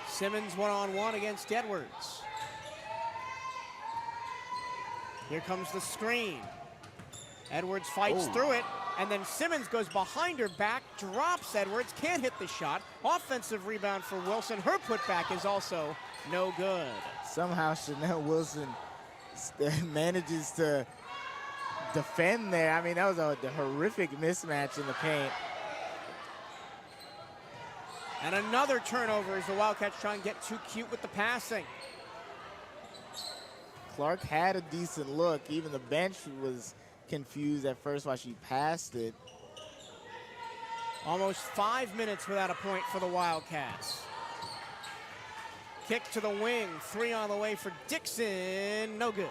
Simmons one-on-one against Edwards. Here comes the screen. Edwards fights through it, and then Simmons goes behind her back, drops Edwards, can't hit the shot. Offensive rebound for Wilson. Her putback is also no good. Somehow Chanel Wilson manages to defend there. I mean, that was a horrific mismatch in the paint. And another turnover as the Wildcats try and get too cute with the passing. Clark had a decent look. Even the bench was confused at first while she passed it. Almost 5 minutes without a point for the Wildcats. Kick to the wing, 3 on the way for Dixon, no good.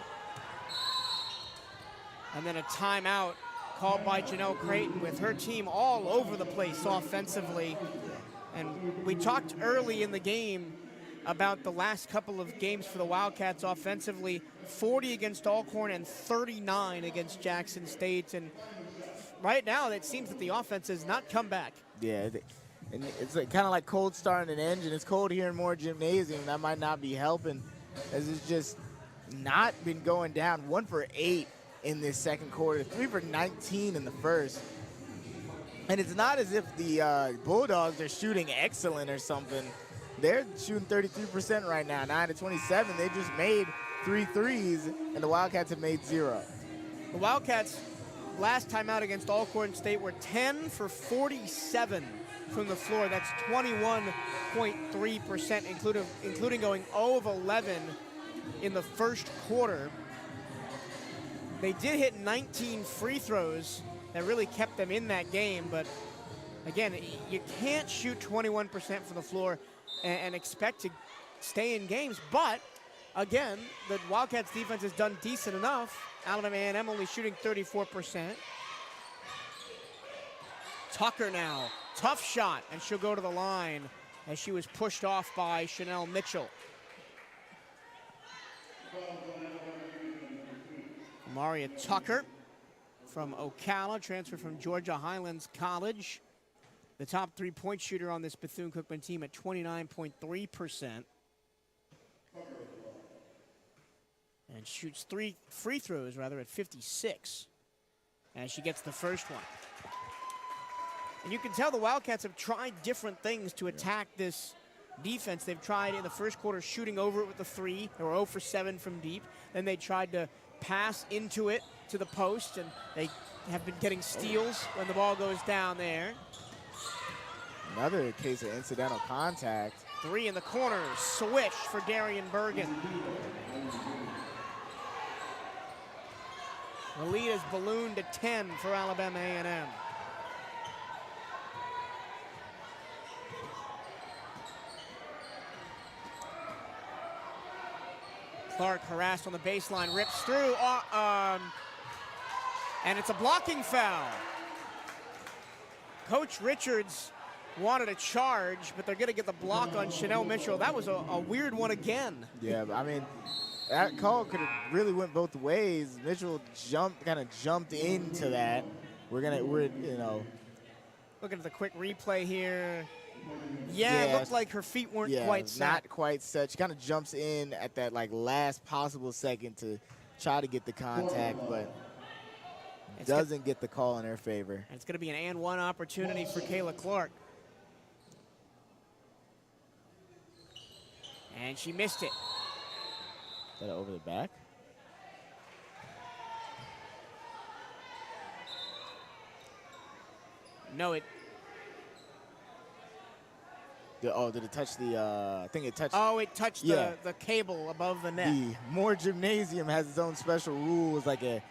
And then a timeout called by Janelle Creighton with her team all over the place offensively. And we talked early in the game about the last couple of games for the Wildcats offensively, 40 against Alcorn and 39 against Jackson State. And right now, it seems that the offense has not come back. Yeah, and it's kind of like cold starting an engine. It's cold here in Moore Gymnasium. That might not be helping, as it's just not been going down. 1 for 8 in this second quarter, 3 for 19 in the first. And it's not as if the Bulldogs are shooting excellent or something. They're shooting 33% right now, 9 to 27. They just made 3 threes, and the Wildcats have made 0. The Wildcats, last time out against Alcorn State, were 10 for 47 from the floor. That's 21.3%, including going 0 of 11 in the first quarter. They did hit 19 free throws that really kept them in that game, but again, you can't shoot 21% from the floor and expect to stay in games. But again, the Wildcats defense has done decent enough. Alabama A&M only shooting 34%. Tucker now, tough shot, and she'll go to the line as she was pushed off by Chanel Mitchell. Maria Tucker from Ocala, transferred from Georgia Highlands College. The top three-point shooter on this Bethune-Cookman team at 29.3%. And shoots 3 free throws, rather, at 56. And she gets the first one. And you can tell the Wildcats have tried different things to attack this defense. They've tried in the first quarter shooting over it with the 3. They were 0 for 7 from deep. Then they tried to pass into it to the post, and they have been getting steals when the ball goes down there. Another case of incidental contact. 3 in the corner, swish for Darian Bergen. The lead is ballooned to 10 for Alabama A&M. Clark harassed on the baseline, rips through, and it's a blocking foul. Coach Richards wanted a charge, but they're going to get the block on Chanel Mitchell. That was a weird one again. Yeah, I mean, that call could have really went both ways. Mitchell kind of jumped into that. We're you know. Looking at the quick replay here. Yeah, it looked like her feet weren't quite set. Not quite set. She kind of jumps in at that last possible second to try to get the contact, but doesn't get the call in her favor. And it's going to be an and one opportunity for Kayla Clark. And she missed it. Is that over the back? No, it. Did it touch the, I think it touched. Oh, it touched the cable above the net. The Moore Gymnasium has its own special rules, like a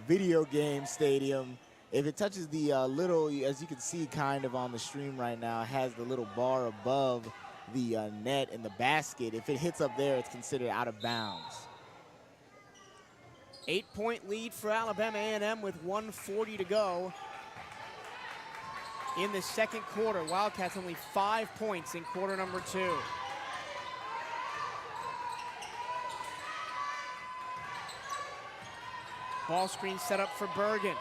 video game stadium. If it touches the little, as you can see kind of on the stream right now, it has the little bar above the net in the basket. If it hits up there, it's considered out of bounds. 8-point lead for Alabama A&M with 1:40 to go. in the second quarter. Wildcats only 5 points in quarter number 2. Ball screen set up for Bergen.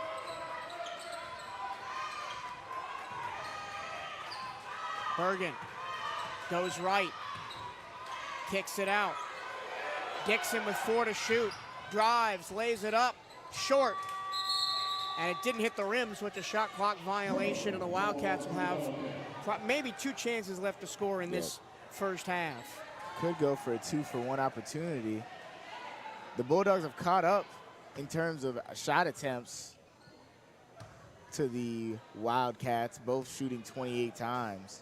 Bergen goes right, kicks it out. Dixon with 4 to shoot, drives, lays it up, short. And it didn't hit the rim, so it's a shot clock violation, and the Wildcats will have maybe 2 chances left to score in this first half. Could go for a 2-for-1 opportunity. The Bulldogs have caught up in terms of shot attempts to the Wildcats, both shooting 28 times.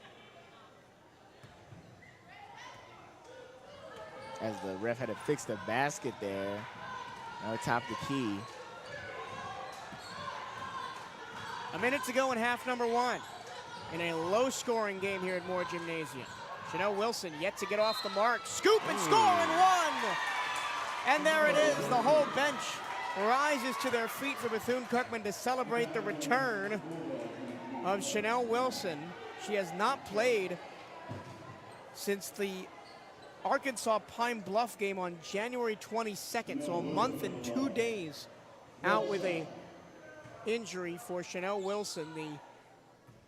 As the ref had to fix the basket there. Now top the key. A minute to go in half number 1 in a low-scoring game here at Moore Gymnasium. Chanel Wilson yet to get off the mark. Scoop and score and 1! And there it is. The whole bench rises to their feet for Bethune-Cookman to celebrate the return of Chanel Wilson. She has not played since the Arkansas Pine Bluff game on January 22nd, so a month and 2 days out with a injury for Chanel Wilson, the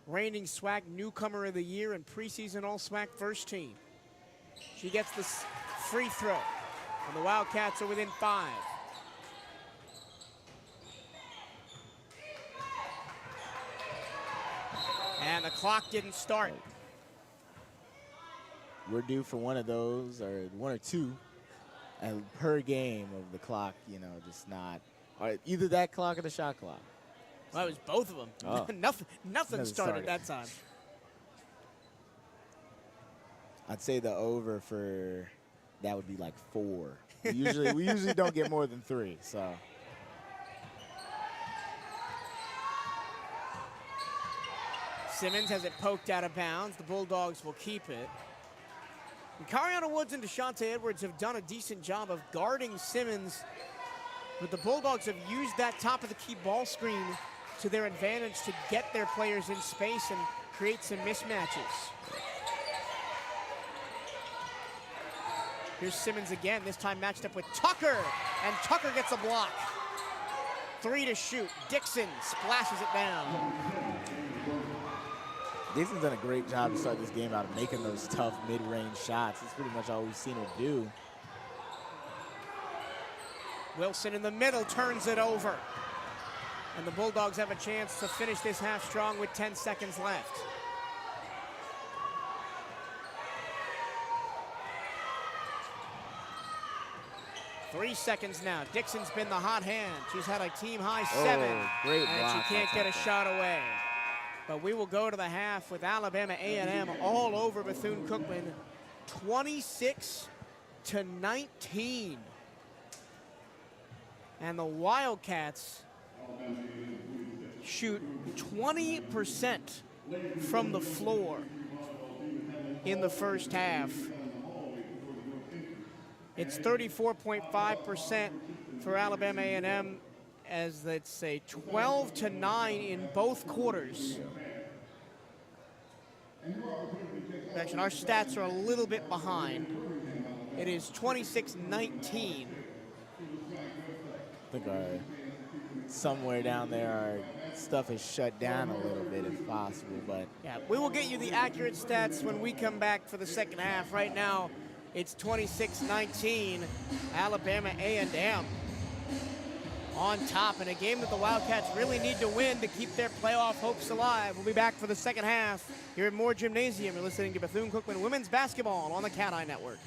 reigning SWAC Newcomer of the Year and preseason All-SWAC first team. She gets the free throw, and the Wildcats are within 5. And the clock didn't start. We're due for one of those, or 1 or 2 per game of the clock, you know, just not. Or either that clock or the shot clock. Well, it was both of them. Oh. Nothing started that time. I'd say the over for that would be like 4. We usually don't get more than 3, so. Simmons has it poked out of bounds. The Bulldogs will keep it. And Cariana Woods and DeShante Edwards have done a decent job of guarding Simmons, but the Bulldogs have used that top of the key ball screen to their advantage to get their players in space and create some mismatches. Here's Simmons again, this time matched up with Tucker, and Tucker gets a block. 3 to shoot. Dixon splashes it down. Dixon's done a great job to start this game out of making those tough mid-range shots. That's pretty much all we've seen her do. Wilson in the middle turns it over. And the Bulldogs have a chance to finish this half strong with 10 seconds left. Three seconds now. Dixon's been the hot hand. She's had a team-high 7. Great and block. she can't get a shot away. But we will go to the half with Alabama A&M all over Bethune-Cookman, 26-19. And the Wildcats shoot 20% from the floor in the first half. It's 34.5% for Alabama A&M, as it's a 12-9 in both quarters. Actually, our stats are a little bit behind. It is 26-19. I think somewhere down there our stuff is shut down a little bit if possible, but. Yeah, we will get you the accurate stats when we come back for the second half. Right now, it's 26-19, Alabama A&M on top in a game that the Wildcats really need to win to keep their playoff hopes alive. We'll be back for the second half here at Moore Gymnasium. You're listening to Bethune-Cookman Women's Basketball on the CatEye Network.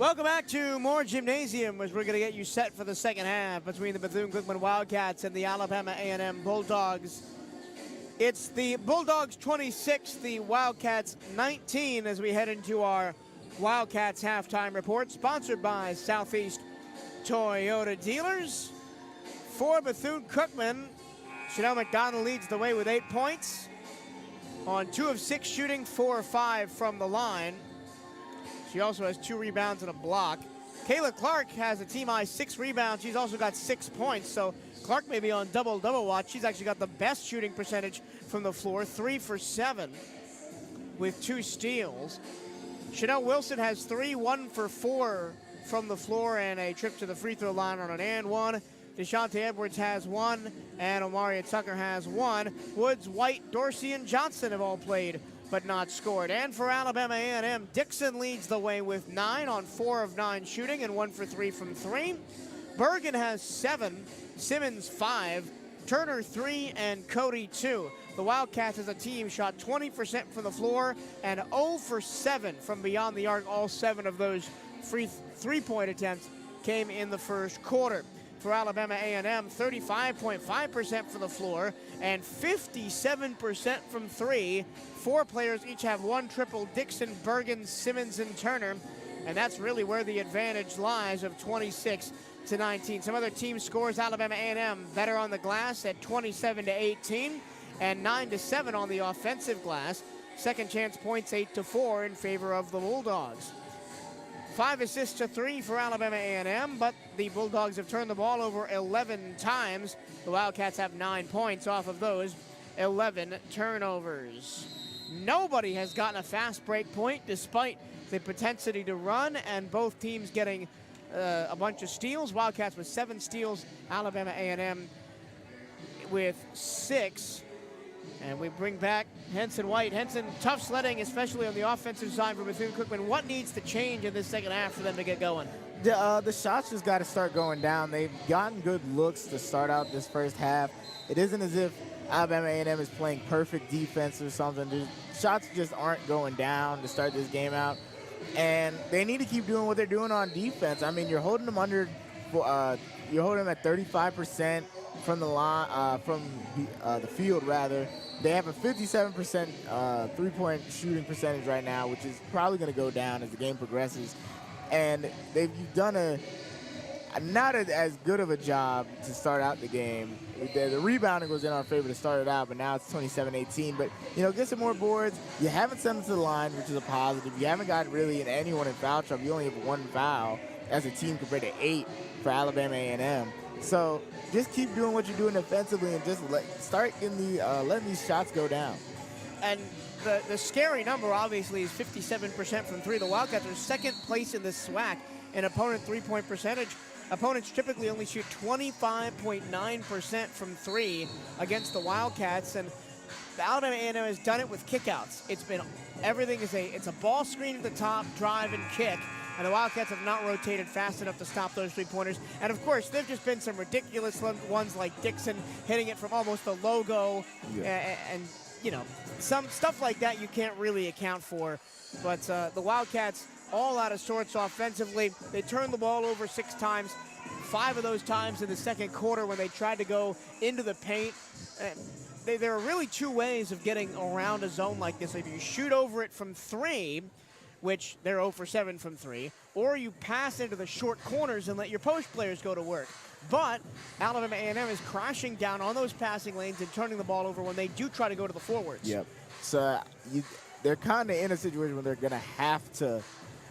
Welcome back to more Gymnasium as we're going to get you set for the second half between the Bethune-Cookman Wildcats and the Alabama A&M Bulldogs. It's the Bulldogs 26, the Wildcats 19 as we head into our Wildcats halftime report, sponsored by Southeast Toyota Dealers. For Bethune-Cookman, Chanel McDonald leads the way with 8 points on 2 of 6 shooting, 4 of 5 from the line. She also has 2 rebounds and a block. Kayla Clark has a team-high 6 rebounds. She's also got 6 points, so Clark may be on double-double watch. She's actually got the best shooting percentage from the floor, 3 for 7 with 2 steals. Chanel Wilson has 3, 1 for 4 from the floor and a trip to the free throw line on an and one. DeShante Edwards has 1, and Omaria Tucker has 1. Woods, White, Dorsey, and Johnson have all played but not scored. And for Alabama A&M, Dixon leads the way with 9 on 4 of 9 shooting and 1 for 3 from 3. Bergen has 7, Simmons 5, Turner 3, and Cody 2. The Wildcats as a team shot 20% from the floor and 0 for 7 from beyond the arc. All 7 of those free three-point attempts came in the first quarter. For Alabama A&M, 35.5% from the floor and 57% from 3. 4 players each have 1 triple: Dixon, Bergen, Simmons, and Turner. And that's really where the advantage lies of 26-19. Some other team scores: Alabama A&M better on the glass at 27-18 and 9-7 on the offensive glass. Second chance points 8-4 in favor of the Bulldogs. 5 assists to 3 for Alabama A&M, but the Bulldogs have turned the ball over 11 times. The Wildcats have 9 points off of those 11 turnovers. Nobody has gotten a fast break point despite the propensity to run, and both teams getting a bunch of steals. Wildcats with 7 steals, Alabama A&M with 6. And we bring back Henson White. Henson, tough sledding, especially on the offensive side for Bethune-Cookman. What needs to change in this second half for them to get going? The shots just got to start going down. They've gotten good looks to start out this first half. It isn't as if Alabama A&M is playing perfect defense or something. The shots just aren't going down to start this game out. And they need to keep doing what they're doing on defense. I mean, you're holding them under, you're holding them at 35% from the line, from the field rather. They have a 57% three-point shooting percentage right now, which is probably going to go down as the game progresses. And they've done not as good of a job to start out the game. The rebounding was in our favor to start it out, but now it's 27-18. But, you know, get some more boards. You haven't sent them to the line, which is a positive. You haven't got really anyone in foul trouble. You only have 1 foul as a team compared to 8 for Alabama A&M. So just keep doing what you're doing offensively and just start letting these shots go down. And the scary number, obviously, is 57% from 3. The Wildcats are second place in the SWAC in opponent three-point percentage. Opponents typically only shoot 25.9% from 3 against the Wildcats, and the Alabama A&M has done it with kickouts. It's been it's a ball screen at the top, drive, and kick. And the Wildcats have not rotated fast enough to stop those 3-pointers. And, of course, there have just been some ridiculous ones like Dixon hitting it from almost the logo. Yeah. And, you know, some stuff like that you can't really account for. But the Wildcats all out of sorts offensively. They turned the ball over 6 times, 5 of those times in the second quarter when they tried to go into the paint. There are really 2 ways of getting around a zone like this. If you shoot over it from 3, which they're 0 for 7 from 3, or you pass into the short corners and let your post players go to work. But Alabama A&M is crashing down on those passing lanes and turning the ball over when they do try to go to the forwards. Yep. So they're kind of in a situation where they're going to have to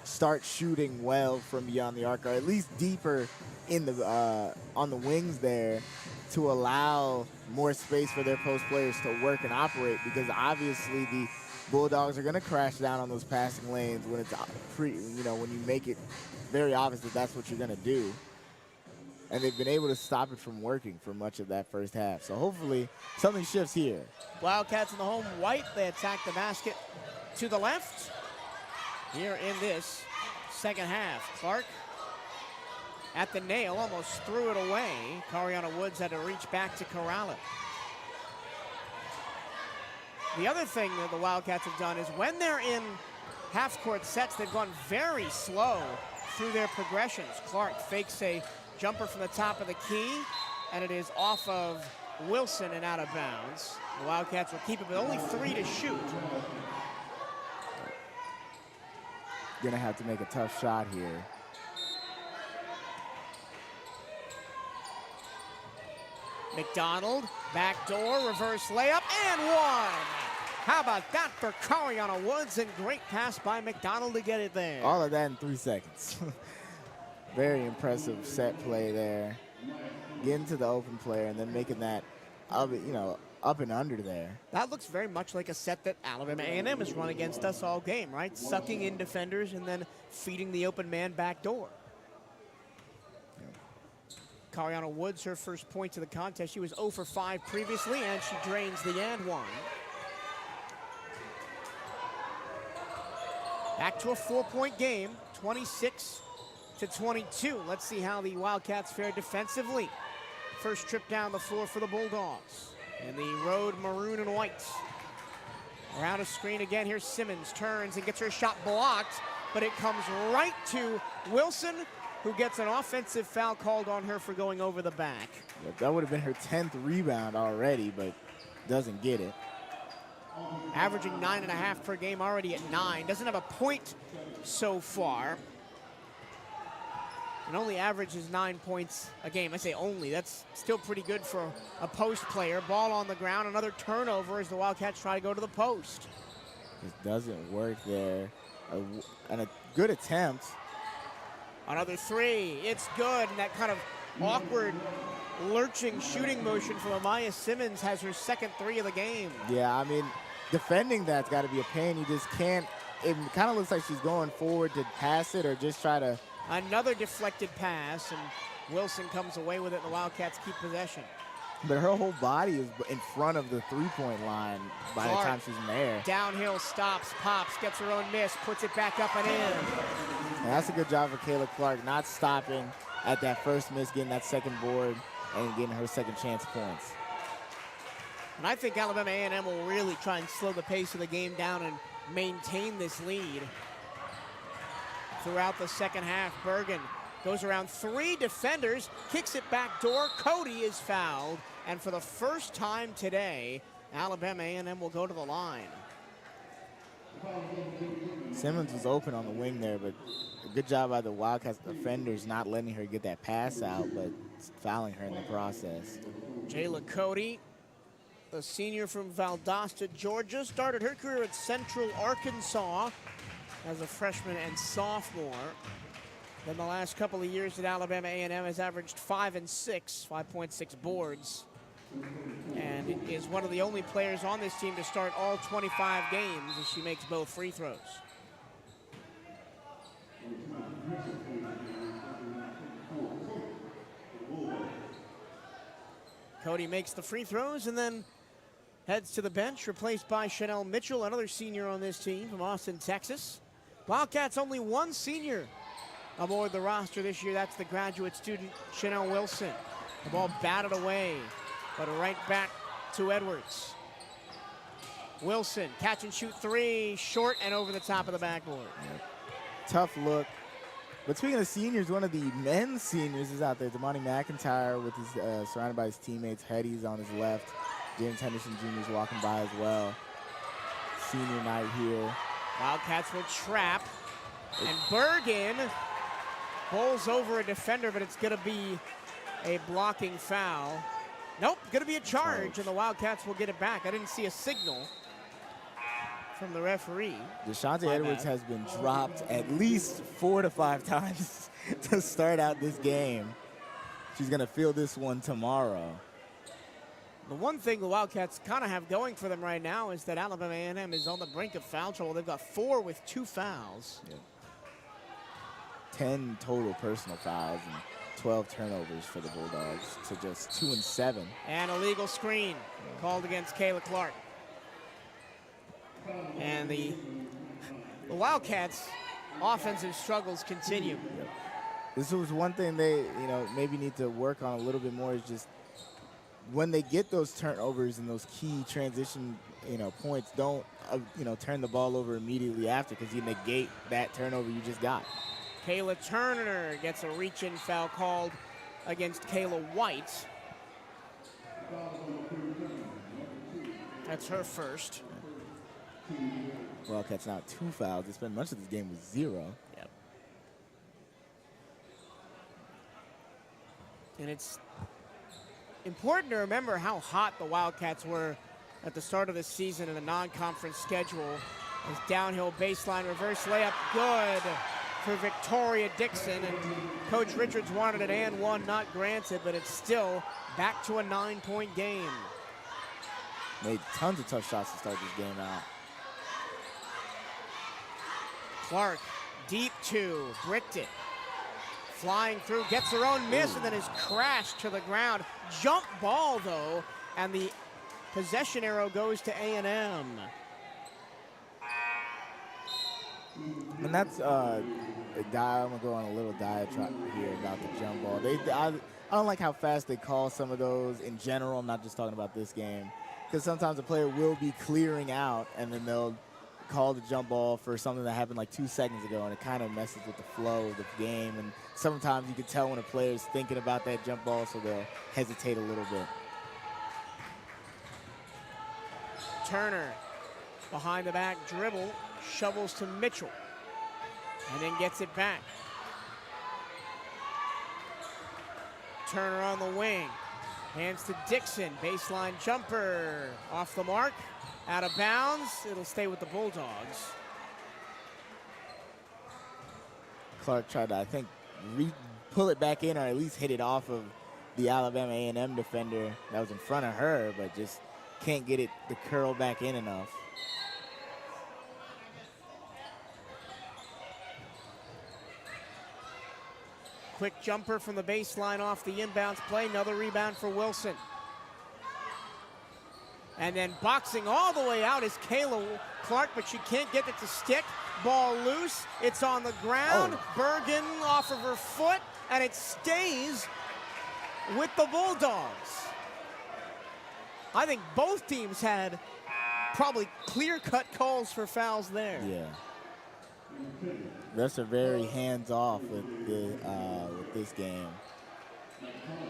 start shooting well from beyond the arc, or at least deeper in the on the wings there, to allow more space for their post players to work and operate, because obviously the Bulldogs are going to crash down on those passing lanes when it's when you make it very obvious that that's what you're going to do. And they've been able to stop it from working for much of that first half. So hopefully something shifts here. Wildcats in the home white. They attack the basket to the left here in this second half. Clark at the nail, almost threw it away. Cariana Woods had to reach back to corral it. The other thing that the Wildcats have done is when they're in half-court sets, they've gone very slow through their progressions. Clark fakes a jumper from the top of the key, and it is off of Wilson and out of bounds. The Wildcats will keep it with only 3 to shoot. Gonna have to make a tough shot here. McDonald, backdoor, reverse layup, and one. How about that for Cariana Woods, and great pass by McDonald to get it there. All of that in 3 seconds. Very impressive set play there. Getting to the open player and then making that, up and under there. That looks very much like a set that Alabama A&M has run against us all game, right? Sucking in defenders and then feeding the open man backdoor. Cariana Woods, her first point to the contest. She was 0 for 5 previously, and she drains the and one. Back to a 4-point game, 26 to 22. Let's see how the Wildcats fare defensively. First trip down the floor for the Bulldogs. And the road maroon and white. Around a screen again, here's Simmons, turns and gets her shot blocked, but it comes right to Wilson, who gets an offensive foul called on her for going over the back. That would have been her 10th rebound already, but doesn't get it. Averaging 9.5 per game, already at 9. Doesn't have a point so far. And only averages 9 points a game. I say only, that's still pretty good for a post player. Ball on the ground, another turnover as the Wildcats try to go to the post. Just doesn't work there. And a good attempt. Another 3, it's good, and that kind of awkward lurching shooting motion from Amaya Simmons has her second 3 of the game. Yeah, I mean, defending that's got to be a pain. You just can't, it kind of looks like she's going forward to pass it or just try to. Another deflected pass, and Wilson comes away with it, and the Wildcats keep possession. But her whole body is in front of the three-point line by Clark, the time she's in there. Downhill, stops, pops, gets her own miss, puts it back up and in. And that's a good job for Kayla Clark, not stopping at that first miss, getting that second board, and getting her second chance points. And I think Alabama A&M will really try and slow the pace of the game down and maintain this lead throughout the second half. Bergen goes around 3 defenders, kicks it back door. Cody is fouled, and for the first time today, Alabama A&M will go to the line. Simmons was open on the wing there, but a good job by the Wildcats defenders not letting her get that pass out, but fouling her in the process. Jayla Cody, a senior from Valdosta, Georgia, started her career at Central Arkansas as a freshman and sophomore. Then the last couple of years at Alabama A&M has averaged 5 and 6, 5.6 boards, and is one of the only players on this team to start all 25 games as she makes both free throws. Cody makes the free throws and then heads to the bench, replaced by Chanel Mitchell, another senior on this team from Austin, Texas. Wildcats only 1 senior aboard the roster this year. That's the graduate student, Chanel Wilson. The ball batted away, but right back to Edwards. Wilson, catch and shoot 3, short and over the top of the backboard. Yep. Tough look. But speaking of seniors, one of the men's seniors is out there. Damani McIntyre with his surrounded by his teammates. Hetty's on his left. James Henderson Jr. is walking by as well. Senior night here. Wildcats will trap. And Bergen bowls over a defender, but it's going to be a blocking foul. Nope, going to be a charge, and the Wildcats will get it back. I didn't see a signal from the referee. Deshaunte Edwards has been dropped at least 4 to 5 times to start out this game. She's going to feel this one tomorrow. The one thing the Wildcats kind of have going for them right now is that Alabama A&M is on the brink of foul trouble. They've got 4 with 2 fouls. Yep. 10 total personal fouls and 12 turnovers for the Bulldogs to just 2 and 7. And a legal screen called against Kayla Clark. And the Wildcats' offensive struggles continue. Yep. This was one thing they, maybe need to work on a little bit more is just when they get those turnovers and those key transition, points, don't, turn the ball over immediately after because you negate that turnover you just got. Kayla Turner gets a reach-in foul called against Kayla White. That's her first. Wildcats now 2 fouls. They spent much of this game with 0. Yep. And it's important to remember how hot the Wildcats were at the start of the season in a non-conference schedule. As downhill baseline reverse layup, good for Victoria Dixon. And Coach Richards wanted an and one, not granted, but it's still back to a 9-point game. Made tons of tough shots to start this game out. Clark, deep two, bricked it. Flying through, gets her own miss, and then is crashed to the ground. Jump ball, though, and the possession arrow goes to A&M. And that's I'm gonna go on a little diatribe here about the jump ball. I don't like how fast they call some of those in general. I'm not just talking about this game, because sometimes a player will be clearing out and then they'll call the jump ball for something that happened like 2 seconds ago, and it kind of messes with the flow of the game. And sometimes you can tell when a player is thinking about that jump ball, so they'll hesitate a little bit. Turner, behind the back dribble, shovels to Mitchell, and then gets it back. Turner on the wing, hands to Dixon, baseline jumper, off the mark, out of bounds. It'll stay with the Bulldogs. Clark tried to, I think, pull it back in, or at least hit it off of the Alabama A&M defender that was in front of her, but just can't get it to curl back in enough. Quick jumper from the baseline off the inbounds play. Another rebound for Wilson. And then boxing all the way out is Kayla Clark, but she can't get it to stick. Ball loose. It's on the ground. Oh. Bergen off of her foot, and it stays with the Bulldogs. I think both teams had probably clear-cut calls for fouls there. Yeah. Refs are very hands-off with this game.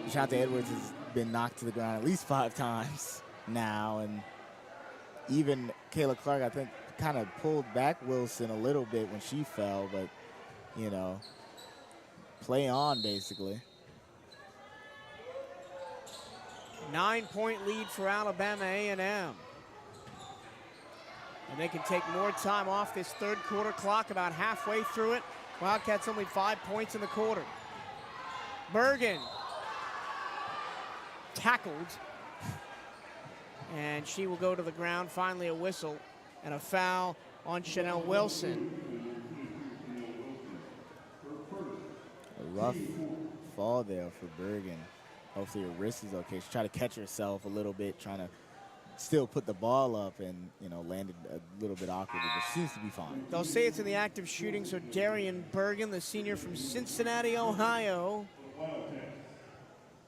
Shante Edwards has been knocked to the ground at least 5 times now, and even Kayla Clark, I think, kind of pulled back Wilson a little bit when she fell, but, you know, play on, basically. 9-point lead for Alabama A&M. And they can take more time off this third quarter clock, about halfway through it. Wildcats only 5 points in the quarter. Bergen tackled, and she will go to the ground. Finally a whistle and a foul on Chanel Wilson. A rough fall there for Bergen. Hopefully her wrist is okay. She's trying to catch herself a little bit, trying to still put the ball up, and, you know, landed a little bit awkwardly, but seems to be fine. They'll say it's in the act of shooting, so Darian Bergen, the senior from Cincinnati, Ohio,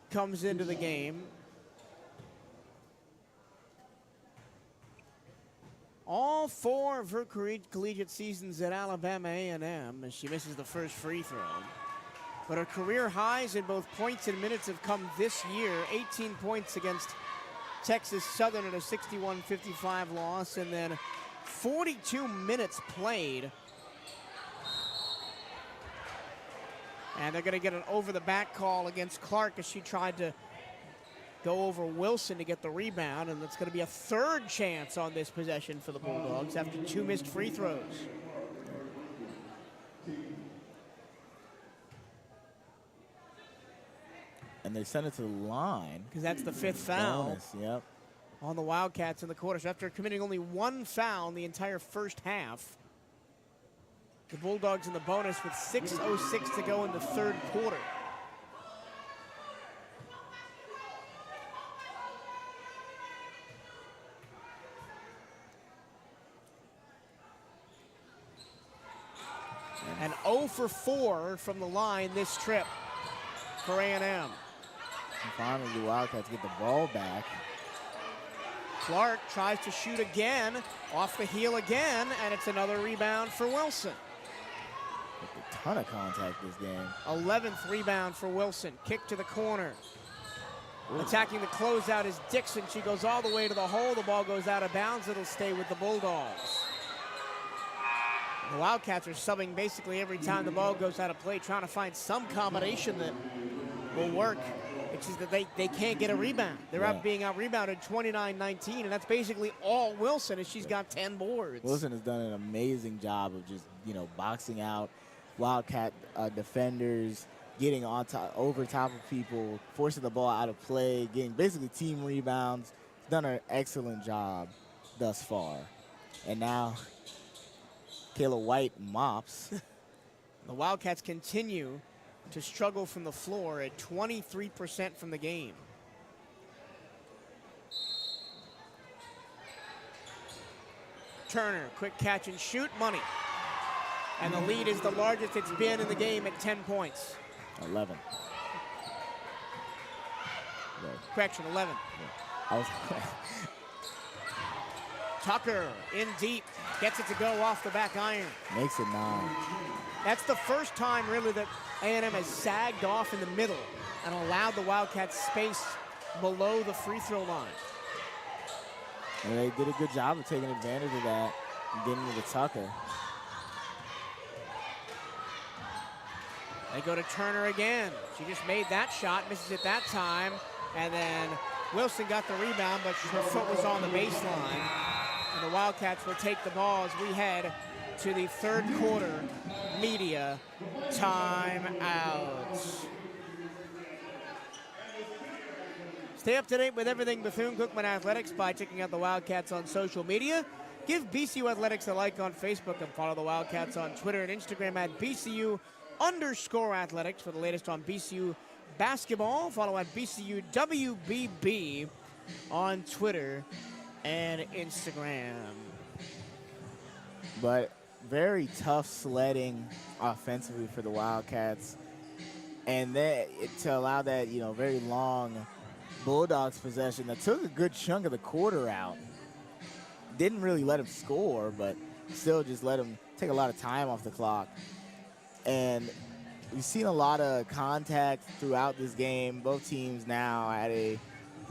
comes into the game. All 4 of her collegiate seasons at Alabama A&M, as she misses the first free throw. But her career highs in both points and minutes have come this year. 18 points against Texas Southern in a 61-55 loss, and then 42 minutes played. And they're going to get an over-the-back call against Clark as she tried to go over Wilson to get the rebound, and it's going to be a third chance on this possession for the Bulldogs after 2 missed free throws. And they sent it to the line. Because that's the 5th foul. Bonus, yep. On the Wildcats in the quarter. So after committing only 1 foul in the entire first half, the Bulldogs in the bonus with 6:06 to go in the third quarter. And 0 for 4 from the line this trip for A&M. And finally, the Wildcats get the ball back. Clark tries to shoot again, off the heel again, and it's another rebound for Wilson. With the ton of contact this game. 11th rebound for Wilson. Kick to the corner. Attacking the closeout is Dixon. She goes all the way to the hole. The ball goes out of bounds. It'll stay with the Bulldogs. The Wildcats are subbing basically every time the ball goes out of play, trying to find some combination that will work. It's just that they can't get a rebound. They're being out-rebounded 29-19, and that's basically all Wilson, as she's got 10 boards. Wilson has done an amazing job of just, boxing out Wildcat defenders, getting over top of people, forcing the ball out of play, getting basically team rebounds. Done an excellent job thus far. And now Kayla White mops. The Wildcats continue to struggle from the floor at 23% from the game. Turner, quick catch and shoot, money. And the lead is the largest it's been in the game at 10 points. 11. Correction, 11. Yeah. Tucker in deep, gets it to go off the back iron. Makes it 9. That's the first time really that A&M has sagged off in the middle and allowed the Wildcats space below the free throw line. And they did a good job of taking advantage of that and getting to Tucker. They go to Turner again. She just made that shot, misses it that time, and then Wilson got the rebound, but her foot was on the baseline. And the Wildcats will take the ball as we head to the third quarter media timeout. Stay up to date with everything Bethune-Cookman Athletics by checking out the Wildcats on social media. Give BCU Athletics a like on Facebook and follow the Wildcats on Twitter and Instagram at BCU_athletics for the latest on BCU basketball. Follow at BCU WBB on Twitter and Instagram. But very tough sledding offensively for the Wildcats. And then to allow that, very long Bulldogs possession that took a good chunk of the quarter out. Didn't really let them score, but still just let them take a lot of time off the clock. And we've seen a lot of contact throughout this game. Both teams now at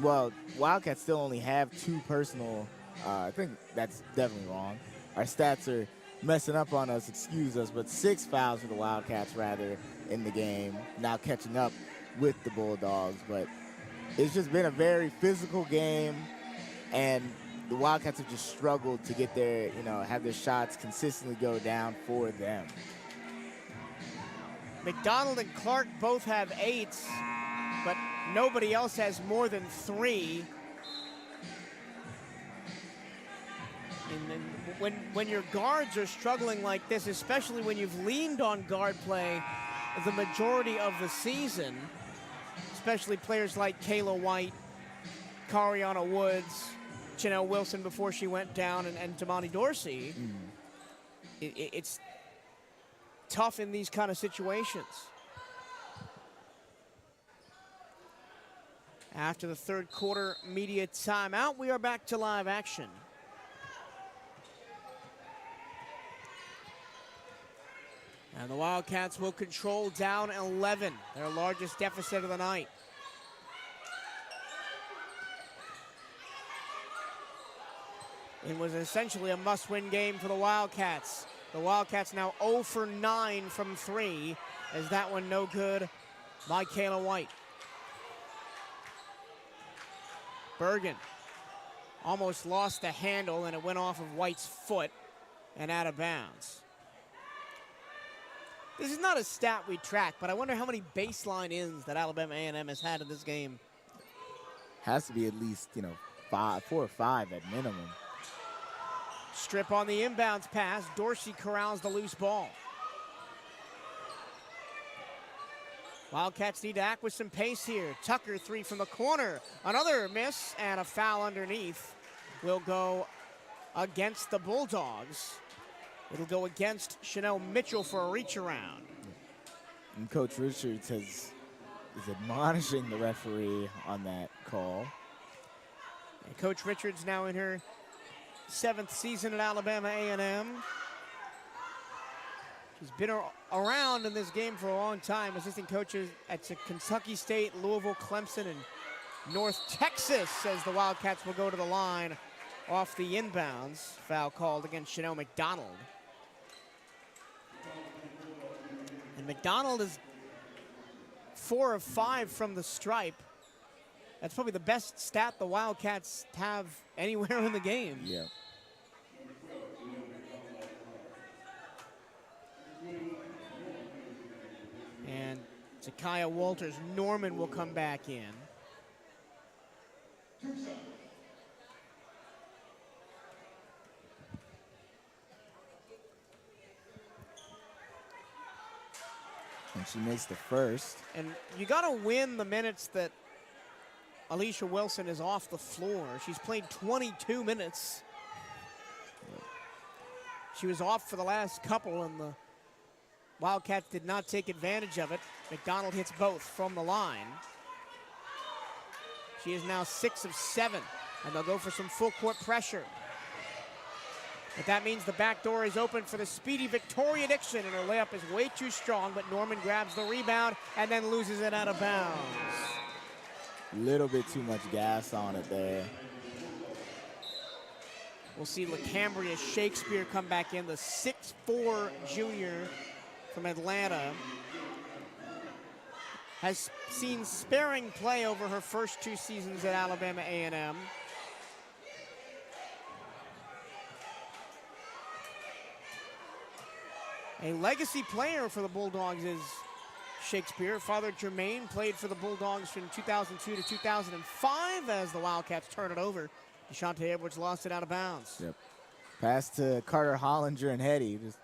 Wildcats still only have 2 personal. I think that's definitely wrong. Our stats are messing up on us, excuse us, but 6 fouls for the Wildcats rather in the game. Now catching up with the Bulldogs, but it's just been a very physical game, and the Wildcats have just struggled to get their, have their shots consistently go down for them. McDonald and Clark both have 8s, but nobody else has more than 3. And when your guards are struggling like this, especially when you've leaned on guard play the majority of the season, especially players like Kayla White, Cariana Woods, Chanel Wilson before she went down, and Tamani Dorsey, it's tough in these kind of situations. After the third quarter media timeout, we are back to live action. And the Wildcats will control down 11, their largest deficit of the night. It was essentially a must-win game for the Wildcats. The Wildcats now 0 for 9 from 3, as that one no good by Kayla White. Bergen almost lost the handle, and it went off of White's foot and out of bounds. This is not a stat we track, but I wonder how many baseline ins that Alabama A&M has had in this game. Has to be at least, 4 or 5 at minimum. Strip on the inbounds pass. Dorsey corrals the loose ball. Wildcats need to act with some pace here. Tucker 3 from the corner. Another miss, and a foul underneath will go against the Bulldogs. It'll go against Chanel Mitchell for a reach around. And Coach Richards is admonishing the referee on that call. And Coach Richards now in her 7th season at Alabama A&M. She's been around in this game for a long time. Assistant coaches at Kentucky State, Louisville, Clemson, and North Texas, as the Wildcats will go to the line off the inbounds. Foul called against Chanel McDonald. And McDonald is 4 of 5 from the stripe. That's probably the best stat the Wildcats have anywhere in the game. Yeah. And Zakaya Walters Norman will come back in. And she makes the first. And you got to win the minutes that Alicia Wilson is off the floor. She's played 22 minutes. She was off for the last couple, and the Wildcats did not take advantage of it. McDonald hits both from the line. She is now 6 of 7, and they'll go for some full court pressure. But that means the back door is open for the speedy Victoria Dixon, and her layup is way too strong, but Norman grabs the rebound and then loses it out of bounds. Little bit too much gas on it there. We'll see LaCambria Shakespeare come back in, the 6'4" junior from Atlanta. Has seen sparing play over her first 2 seasons at Alabama A&M. A legacy player for the Bulldogs is Shakespeare. Father Jermaine played for the Bulldogs from 2002 to 2005 as the Wildcats turn it over. DeShante Edwards lost it out of bounds. Yep. Pass to Carter Hollinger and Hetty. Just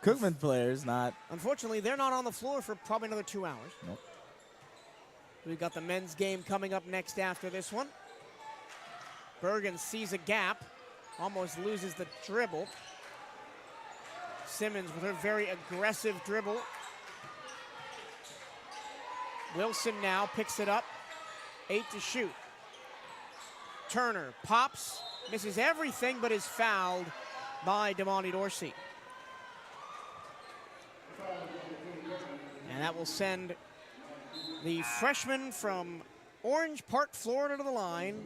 Cookman players, not. Unfortunately, they're not on the floor for probably another 2 hours. Nope. We've got the men's game coming up next after this one. Bergen sees a gap, almost loses the dribble. Simmons with her very aggressive dribble. Wilson now picks it up, 8 to shoot. Turner pops, misses everything, but is fouled by Damani Dorsey. And that will send the freshman from Orange Park, Florida to the line.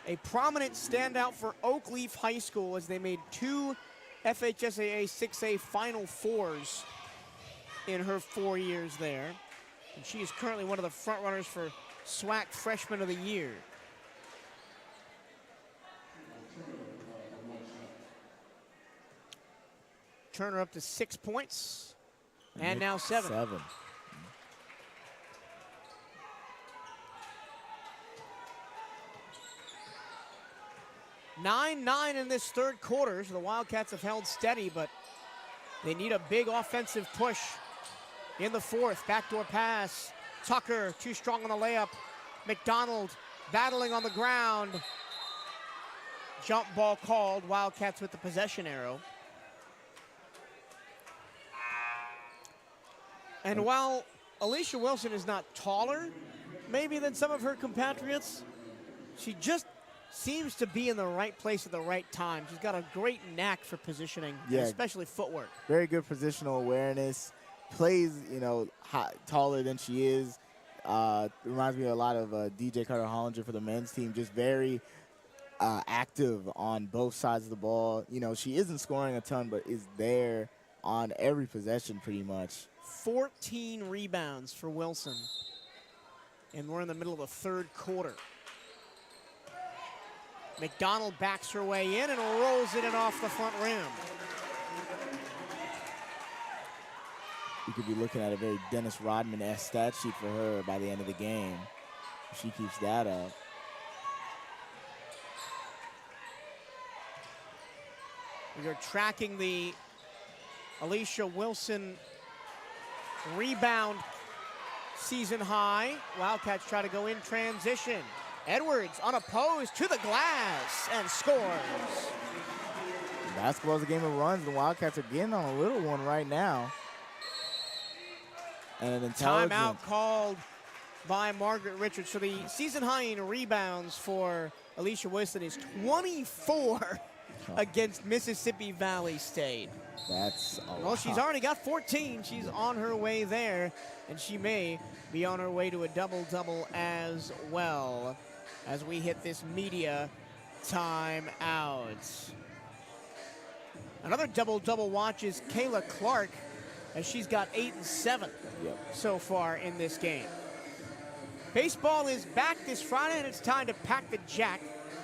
A prominent standout for Oakleaf High School as they made 2 FHSAA 6A Final Fours in her 4 years there. And she is currently one of the front runners for SWAC Freshman of the Year. Turner up to 6 points, and now 7. 9-9 in this third quarter, so the Wildcats have held steady, but they need a big offensive push in the fourth. Backdoor pass. Tucker, too strong on the layup. McDonald battling on the ground. Jump ball called. Wildcats with the possession arrow. And while Alicia Wilson is not taller, maybe than some of her compatriots, she just seems to be in the right place at the right time. She's got a great knack for positioning, and especially footwork. Very good positional awareness. Plays, taller than she is. Reminds me a lot of DJ Carter Hollinger for the men's team. Just very active on both sides of the ball. She isn't scoring a ton, but is there on every possession pretty much. 14 rebounds for Wilson. And we're in the middle of the third quarter. McDonald backs her way in and rolls it in off the front rim. You could be looking at a very Dennis Rodman-esque stat sheet for her by the end of the game. If she keeps that up. We are tracking the Alicia Wilson rebound season high. Wildcats try to go in transition. Edwards unopposed to the glass and scores. Basketball's a game of runs. The Wildcats are getting on a little one right now. And an intelligent timeout called by Margaret Richards. So the season high in rebounds for Alicia Wilson is 24. against Mississippi Valley State. That's a Well, lot. she's already got 14. She's on her way there, and she may be on her way to a double-double as well as we hit this media timeout. Another double-double watch is Kayla Clark, as she's got 8 and 7 so far in this game. Baseball is back this Friday, and it's time to pack the jack.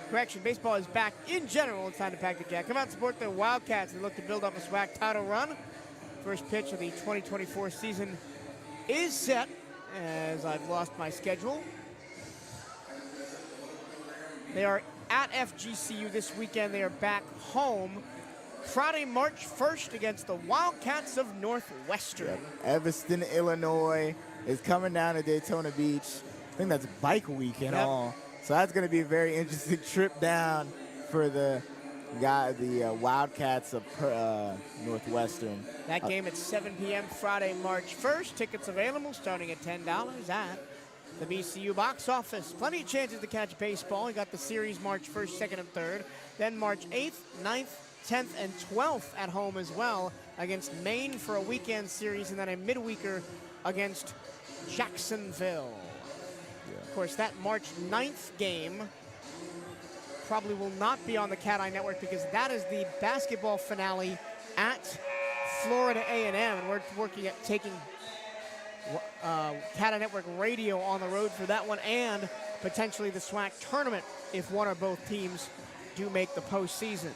Correction, baseball is back in general. It's time to pack the jack. Come out and support the Wildcats and look to build up a SWAC title run. First pitch of the 2024 season is set, as I've lost my schedule. They are at FGCU this weekend. They are back home Friday, March 1st against the Wildcats of Northwestern. Evanston, Illinois is coming down to Daytona Beach. I think that's bike week and all. So that's going to be a very interesting trip down for the Wildcats of Northwestern. That game at 7 p.m. Friday, March 1st. Tickets available starting at $10 at the BCU box office. Plenty of chances to catch baseball. You got the series March 1st, 2nd, and 3rd. Then March 8th, 9th, 10th, and 12th at home as well against Maine for a weekend series, and then a midweeker against Jacksonville. Of course, that March 9th game probably will not be on the CatEye Network because that is the basketball finale at Florida A&M, and we're working at taking CatEye Network radio on the road for that one and potentially the SWAC tournament if one or both teams do make the postseason.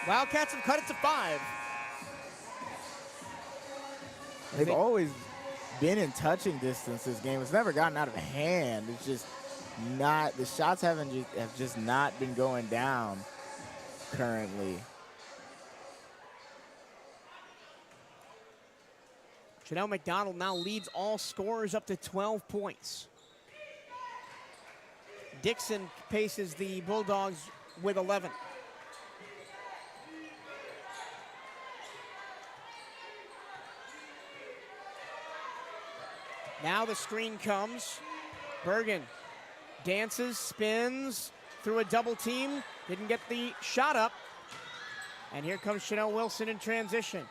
Wildcats have cut it to 5. They've always been in touching distance this game. It's never gotten out of hand. It's just not, the shots have just not been going down currently. Chanel McDonald now leads all scorers up to 12 points. Dixon paces the Bulldogs with 11. Now the screen comes. Bergen dances, spins through a double team. Didn't get the shot up. And here comes Chanel Wilson in transition.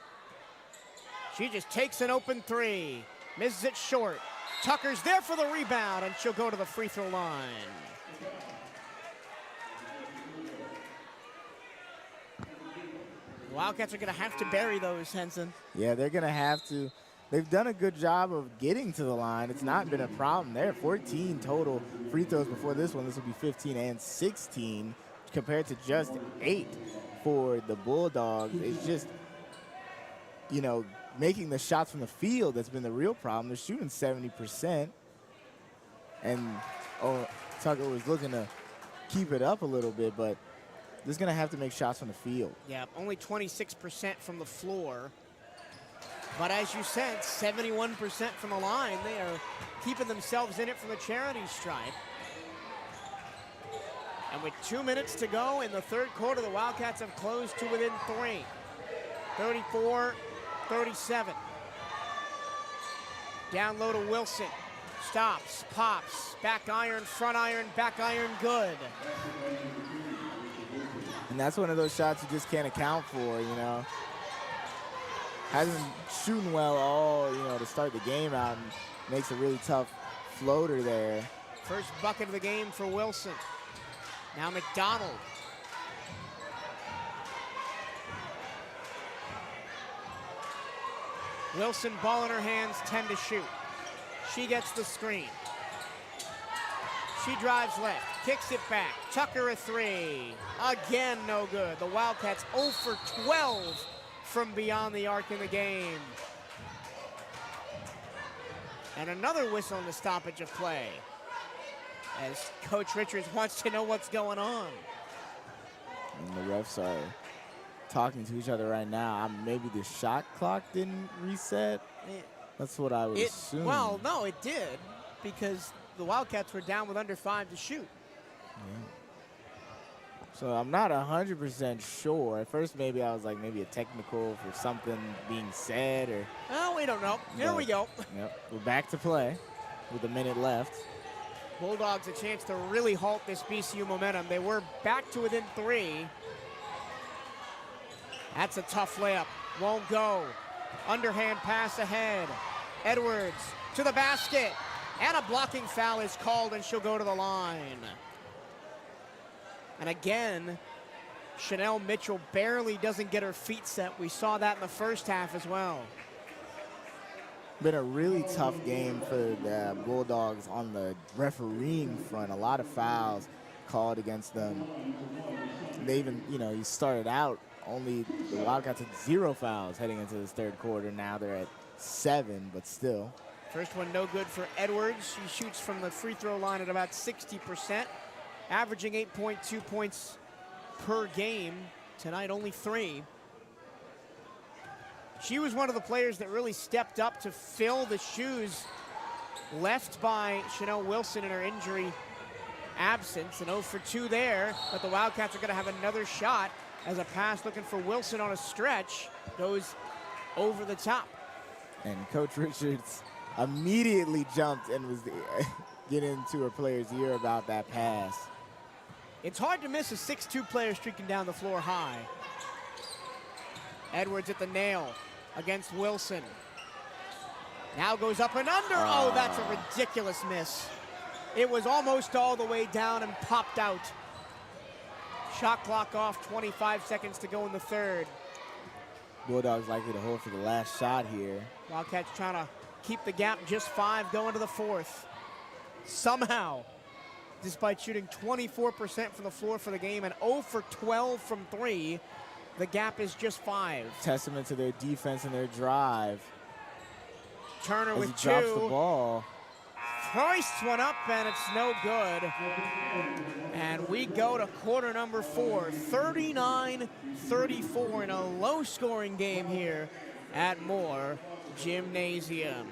She just takes an open three. Misses it short. Tucker's there for the rebound, and she'll go to the free throw line. Wildcats are going to have to bury those, Henson. Yeah, they're going to have to. They've done a good job of getting to the line. It's not been a problem there. 14 total free throws before this one. This will be 15 and 16 compared to just 8 for the Bulldogs. It's just, you know, making the shots from the field that's been the real problem. They're shooting 70%. And Tucker was looking to keep it up a little bit, but they're going to have to make shots from the field. Yeah, only 26% from the floor. But as you said, 71% from the line. They are keeping themselves in it from the charity stripe. And with 2 minutes to go in the third quarter, the Wildcats have closed to within 3. 34-37. Down low to Wilson. Stops, pops, back iron, back iron, good. And that's one of those shots you just can't account for, you know. Hasn't shooting well all, you know, to start the game out, and makes a really tough floater there. First bucket of the game for Wilson. Now McDonald. Wilson, ball in her hands, 10 to shoot. She gets the screen. She drives left, kicks it back. Tucker a 3. Again, no good. The Wildcats 0 for 12 from beyond the arc in the game. And another whistle in the stoppage of play, as Coach Richards wants to know what's going on. And the refs are talking to each other right now. Maybe the shot clock didn't reset. That's what I would assume. Well, no, it did, because the Wildcats were down with under 5 to shoot. Yeah. So I'm not 100% sure. At first, maybe I was like, maybe a technical for something being said, or. Oh, we don't know. Here we go. Yep, we're back to play with a minute left. Bulldogs a chance to really halt this BCU momentum. They were back to within 3. That's a tough layup. Won't go. Underhand pass ahead. Edwards to the basket. And a blocking foul is called, and she'll go to the line. And again, Chanel Mitchell barely doesn't get her feet set. We saw that in the first half as well. Been a really tough game for the Bulldogs on the refereeing front. A lot of fouls called against them. They even, you started out only, the Wildcats had 0 fouls heading into this third quarter. Now they're at 7, but still. First one no good for Edwards. She shoots from the free throw line at about 60%, averaging 8.2 points per game. Tonight only 3. She was one of the players that really stepped up to fill the shoes left by Chanel Wilson in her injury absence. And 0 for 2 there, but the Wildcats are going to have another shot as a pass looking for Wilson on a stretch goes over the top. And Coach Richards immediately jumped and was getting into her player's ear about that pass. It's hard to miss a 6'2" player streaking down the floor high. Edwards at the nail against Wilson. Now goes up and under. Oh, that's a ridiculous miss. It was almost all the way down and popped out. Shot clock off, 25 seconds to go in the third. Bulldogs likely to hold for the last shot here. Wildcats trying to keep the gap just 5 going to the fourth. Somehow, despite shooting 24% from the floor for the game and 0 for 12 from 3, the gap is just 5. Testament to their defense and their drive. Turner as with he 2. drops the ball. Hoists one up, and it's no good. And we go to quarter number 4, 39-34 in a low-scoring game here at Moore Gymnasium.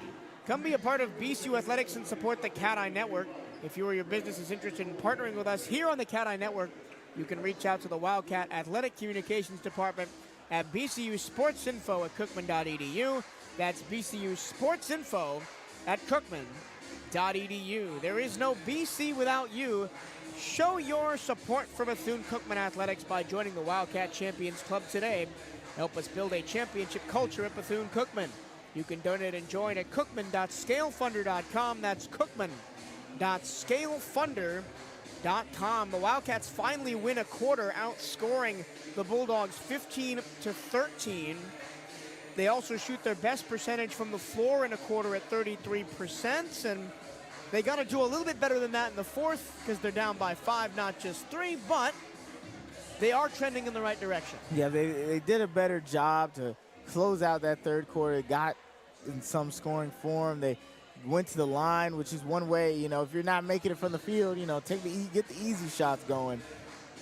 Come be a part of BCU Athletics and support the CatEye Network. If you or your business is interested in partnering with us here on the CatEye Network, you can reach out to the Wildcat Athletic Communications Department at bcusportsinfo@cookman.edu. That's bcusportsinfo at cookman.edu. There is no BC without you. Show your support for Bethune-Cookman Athletics by joining the Wildcat Champions Club today. Help us build a championship culture at Bethune-Cookman. You can donate and join at cookman.scalefunder.com. That's cookman.scalefunder.com. The Wildcats finally win a quarter, outscoring the Bulldogs 15-13. They also shoot their best percentage from the floor in a quarter at 33%, and they got to do a little bit better than that in the fourth because they're down by 5, not just 3, but they are trending in the right direction. Yeah, they did a better job to close out that third quarter. Got in some scoring form. They went to the line, which is one way, if you're not making it from the field, get the easy shots going.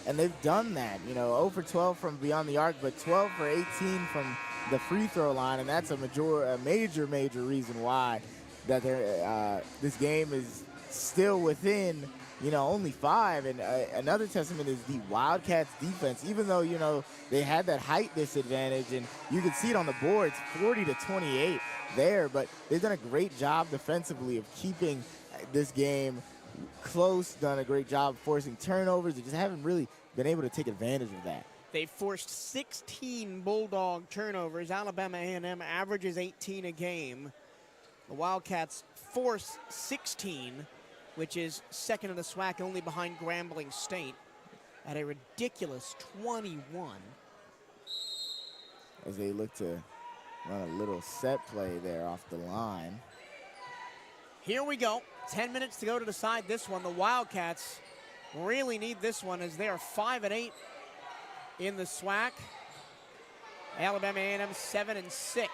And they've done that, 0 for 12 from beyond the arc, but 12 for 18 from the free throw line, and that's a major reason why that this game is still within, only 5. And another testament is the Wildcats defense. Even though, they had that height disadvantage, and you can see it on the boards, 40-28 there, but they've done a great job defensively of keeping this game close, done a great job forcing turnovers. They just haven't really been able to take advantage of that. They forced 16 Bulldog turnovers. Alabama A&M averages 18 a game. The Wildcats force 16, which is second in the SWAC, only behind Grambling State, at a ridiculous 21. As they look to run a little set play there off the line. Here we go. 10 minutes to go to decide this one. The Wildcats really need this one as they are 5-8 in the SWAC. Alabama A&M 7-6.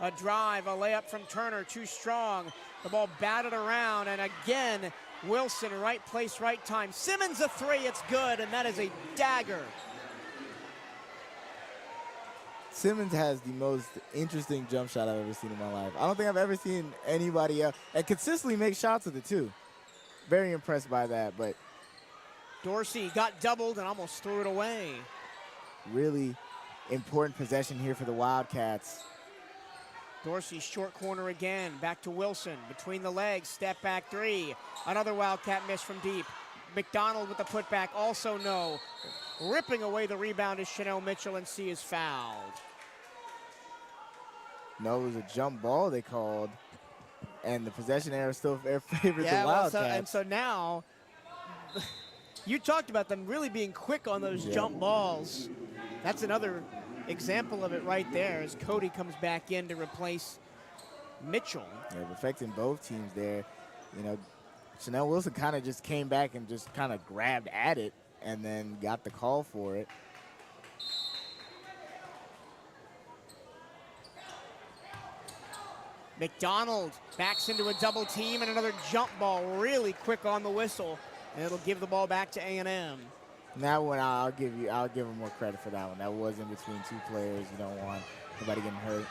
A drive, a layup from Turner, too strong. The ball batted around, and again, Wilson, right place, right time. Simmons a 3, it's good, and that is a dagger. Simmons has the most interesting jump shot I've ever seen in my life. I don't think I've ever seen anybody else, and consistently make shots with it too. Very impressed by that, but Dorsey got doubled and almost threw it away. Really important possession here for the Wildcats. Dorsey short corner again, back to Wilson, between the legs, step back three. Another Wildcat miss from deep. McDonald with the putback, also no. Ripping away the rebound is Chanel Mitchell, and C is fouled. No, it was a jump ball they called, and the possession error still favored the Wildcats. And so now, you talked about them really being quick on those jump balls. That's another example of it right there as Cody comes back in to replace Mitchell. Yeah, affecting both teams there. You know, Chanel Wilson kind of just came back and just kind of grabbed at it and then got the call for it. McDonald backs into a double team and another jump ball really quick on the whistle. And it'll give the ball back to A&M. That one I'll give him more credit for that one. That was in between two players. You don't want nobody getting hurt.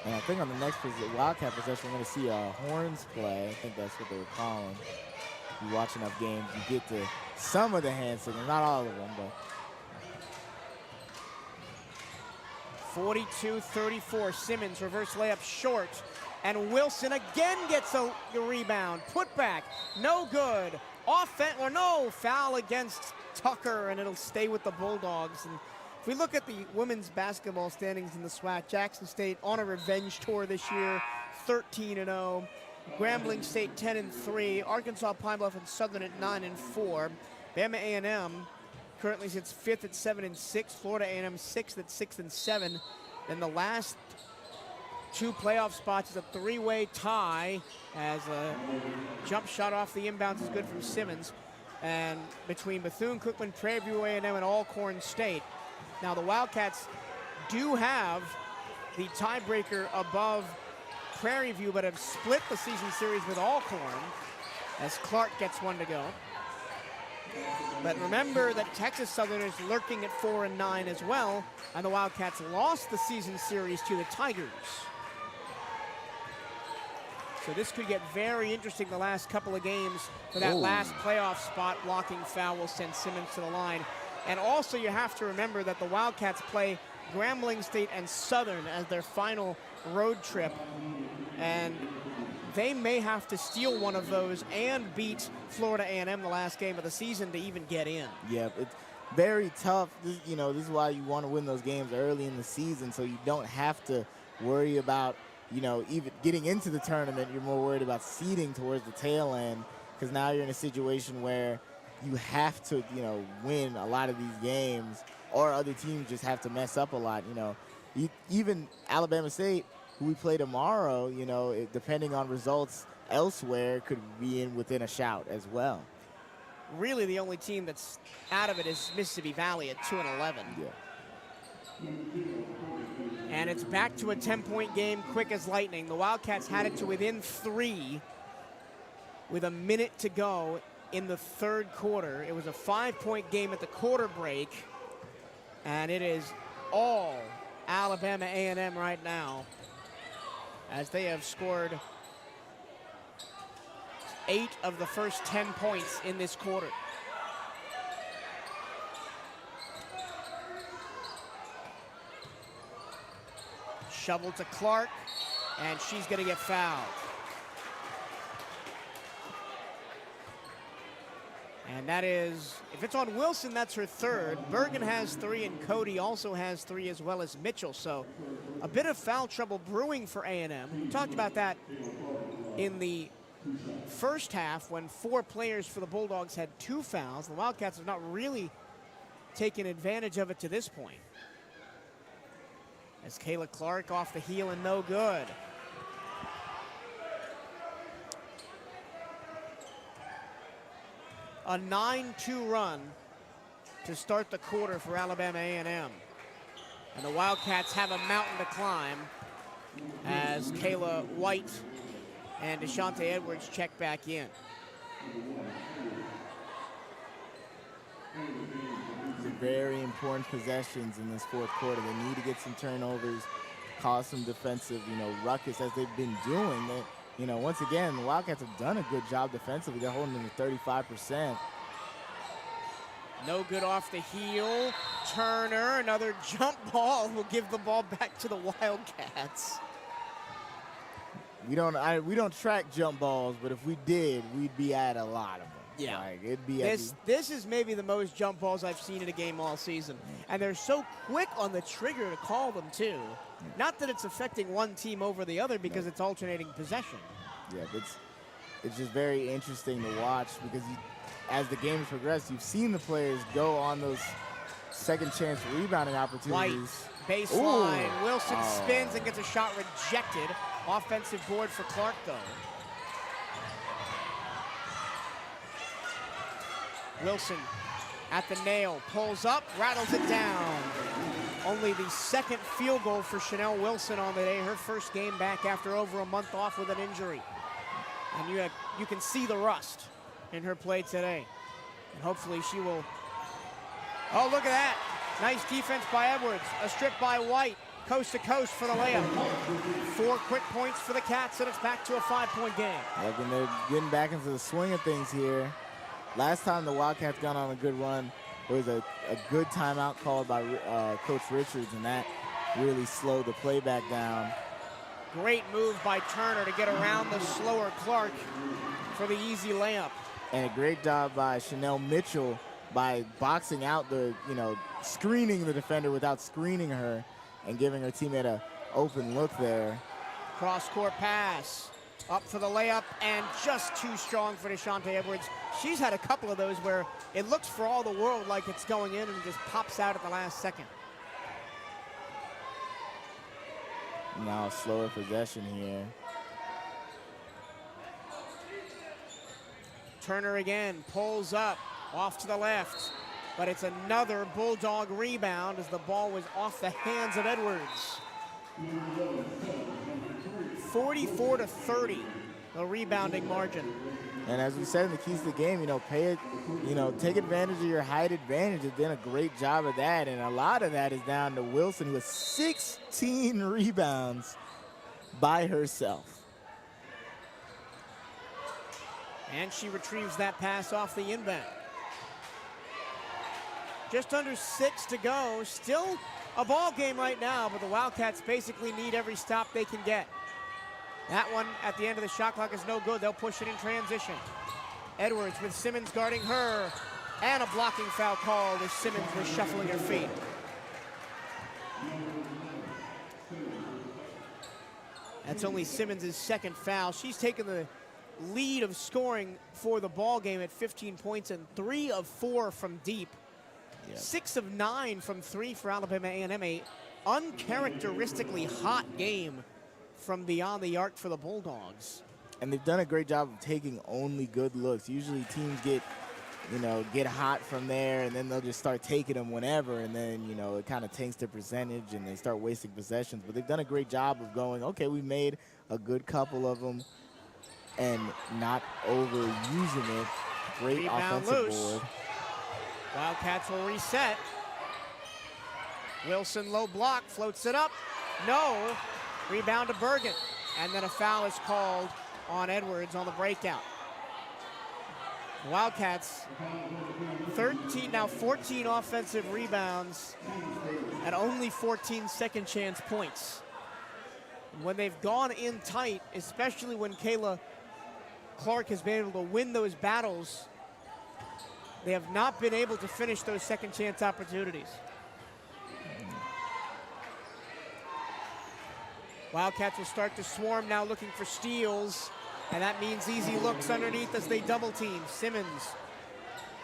And I think on the next Wildcat possession, we're going to see a horns play. I think that's what they were calling. If you watch enough games, you get to some of the hand signals, not all of them, but. 42-34, Simmons reverse layup short. And Wilson again gets a rebound. Put back, no good. Foul against Tucker, and it'll stay with the Bulldogs. And if we look at the women's basketball standings in the SWAC, Jackson State on a revenge tour this year, 13-0. Grambling State 10-3. Arkansas, Pine Bluff, and Southern at 9-4. Bama A&M currently sits 5th at 7-6. Florida A&M 6th at 6-7. And the last two playoff spots is a three-way tie as a jump shot off the inbounds is good from Simmons. And between Bethune-Cookman, Prairie View A&M, and Alcorn State. Now the Wildcats do have the tiebreaker above Prairie View, but have split the season series with Alcorn as Clark gets one to go. But remember that Texas Southern is lurking at 4-9 as well, and the Wildcats lost the season series to the Tigers. So this could get very interesting the last couple of games for that last playoff spot. Blocking foul will send Simmons to the line. And also you have to remember that the Wildcats play Grambling State and Southern as their final road trip. And they may have to steal one of those and beat Florida A&M the last game of the season to even get in. Yeah, it's very tough. This is why you want to win those games early in the season, so you don't have to worry about, even getting into the tournament. You're more worried about seeding towards the tail end, because now you're in a situation where you have to, win a lot of these games, or other teams just have to mess up a lot. Even Alabama State, who we play tomorrow, depending on results elsewhere, could be within a shout as well. Really, the only team that's out of it is Mississippi Valley at 2-11. Yeah. And it's back to a 10-point game, quick as lightning. The Wildcats had it to within 3 with a minute to go in the third quarter. It was a 5-point game at the quarter break, and it is all Alabama A&M right now, as they have scored 8 of the first 10 points in this quarter. Shovel to Clark, and she's going to get fouled. And that is, if it's on Wilson, that's her third. Bergen has 3, and Cody also has 3, as well as Mitchell. So a bit of foul trouble brewing for A&M. We talked about that in the first half when 4 players for the Bulldogs had 2 fouls. The Wildcats have not really taken advantage of it to this point. As Kayla Clark off the heel and no good. A 9-2 run to start the quarter for Alabama A&M. And the Wildcats have a mountain to climb as Kayla White and Deshante Edwards check back in. These are very important possessions in this fourth quarter. They need to get some turnovers, cause some defensive, ruckus as they've been doing. Once again, the Wildcats have done a good job defensively. They're holding them to 35%. No good off the heel. Turner, another jump ball will give the ball back to the Wildcats. We don't track jump balls, but if we did, we'd be at a lot of them. Yeah. Like, it'd be This is maybe the most jump balls I've seen in a game all season. And they're so quick on the trigger to call them, too. Not that it's affecting one team over the other because it's alternating possession. Yeah, it's just very interesting to watch because as the game has progressed, you've seen the players go on those second chance rebounding opportunities. White, baseline. Ooh. Wilson spins and gets a shot rejected. Offensive board for Clark, though. Wilson at the nail, pulls up, rattles it down. Only the second field goal for Chanel Wilson on the day, her first game back after over a month off with an injury. And you can see the rust in her play today. And hopefully she will. Oh, look at that. Nice defense by Edwards. A strip by White. Coast to coast for the layup. 4 quick points for the Cats, and it's back to a 5-point game. Like when they're getting back into the swing of things here. Last time the Wildcats got on a good run, there was a good timeout called by Coach Richards, and that really slowed the play back down. Great move by Turner to get around the slower Clark for the easy layup. And a great job by Chanel Mitchell by boxing out screening the defender without screening her and giving her teammate an open look there. Cross-court pass. Up for the layup, and just too strong for Deshante Edwards. She's had a couple of those where it looks for all the world like it's going in and just pops out at the last second. Now a slower possession here. Turner again pulls up, off to the left, but it's another Bulldog rebound as the ball was off the hands of Edwards. 44-30, the rebounding margin. And as we said in the keys to the game, take advantage of your height advantage. They've done a great job of that, and a lot of that is down to Wilson, who has 16 rebounds by herself. And she retrieves that pass off the inbound. Just under 6 to go. Still a ball game right now, but the Wildcats basically need every stop they can get. That one at the end of the shot clock is no good. They'll push it in transition. Edwards with Simmons guarding her, and a blocking foul called as Simmons was shuffling her feet. That's only Simmons' second foul. She's taken the lead of scoring for the ball game at 15 points and 3 of 4 from deep. Yep. 6 of 9 from 3 for Alabama A&M. A uncharacteristically hot game from beyond the arc for the Bulldogs. And they've done a great job of taking only good looks. Usually teams get hot from there, and then they'll just start taking them whenever, and then, it kind of tanks their percentage, and they start wasting possessions. But they've done a great job of going, okay, we made a good couple of them and not overusing it. Great Rebound offensive loose. board. Wildcats will reset. Wilson low block, floats it up. No. Rebound to Bergen. And then a foul is called on Edwards on the breakout. Wildcats, 14 offensive rebounds and only 14 second chance points. When they've gone in tight, especially when Kayla Clark has been able to win those battles, they have not been able to finish those second chance opportunities. Wildcats will start to swarm now, looking for steals, and that means easy looks underneath as they double team. Simmons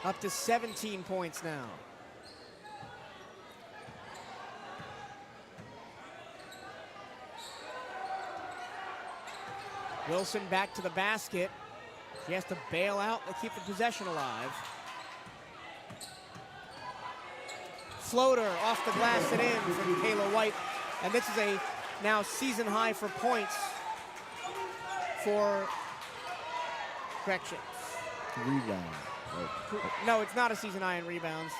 up to 17 points now. Wilson back to the basket. She has to bail out to keep the possession alive. Floater off the glass and in from Kayla White. And this is a now season high for points for, correction. Rebound. No, it's not a season high in rebounds.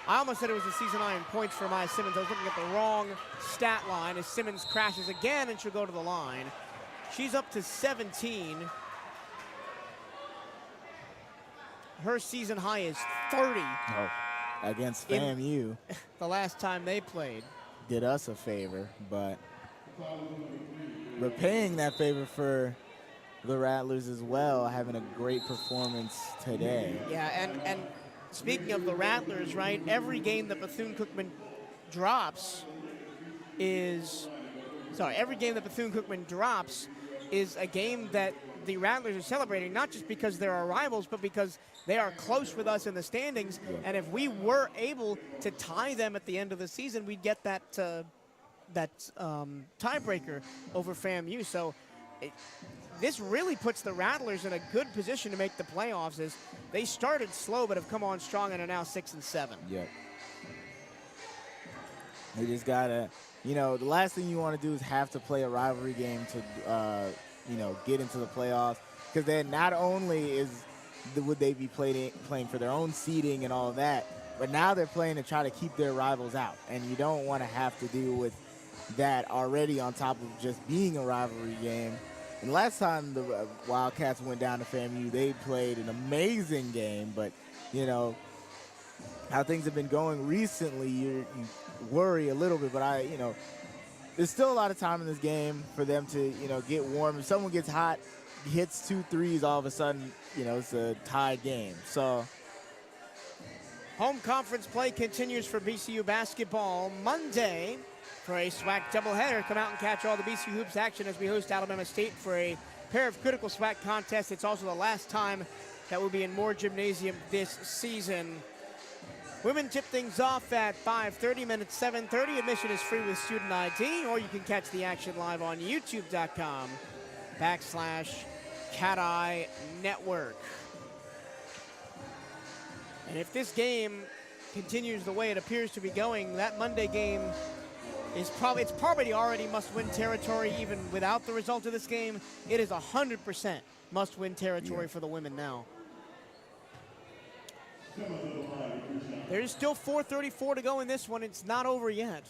I almost said it was a season high in points for Maya Simmons. I was looking at the wrong stat line as Simmons crashes again and she'll go to the line. She's up to 17. Her season high is 30. Oh. against FAMU. The last time they played. Did us a favor, but repaying that favor for the Rattlers as well, having a great performance today. Yeah, and speaking of the Rattlers, right, every game that Bethune-Cookman drops is a game that the Rattlers are celebrating, not just because they're our rivals, but because they are close with us in the standings. Yeah. And if we were able to tie them at the end of the season, we'd get that tiebreaker over FAMU. So this really puts the Rattlers in a good position to make the playoffs, as they started slow but have come on strong and are now 6-7. Yep. They just gotta, the last thing you want to do is have to play a rivalry game to, get into the playoffs, because then not only would they be playing for their own seeding and all of that, but now they're playing to try to keep their rivals out, and you don't want to have to deal with that already on top of just being a rivalry game. And last time the Wildcats went down to FAMU, they played an amazing game, but how things have been going recently, you worry a little bit. But there's still a lot of time in this game for them to get warm. If someone gets hot, hits 2 threes, all of a sudden it's a tied game. So home conference play continues for BCU basketball Monday. For a SWAC doubleheader, come out and catch all the BCU hoops action as we host Alabama State for a pair of critical SWAC contests. It's also the last time that we'll be in Moore Gymnasium this season. Women tip things off at 5:30, minutes 7:30. Admission is free with student ID, or you can catch the action live on youtube.com/CatEye Network. And if this game continues the way it appears to be going, that Monday game it's probably already must-win territory even without the result of this game. It is 100% must-win territory for the women now. There's still 4:34 to go in this one. It's not over yet,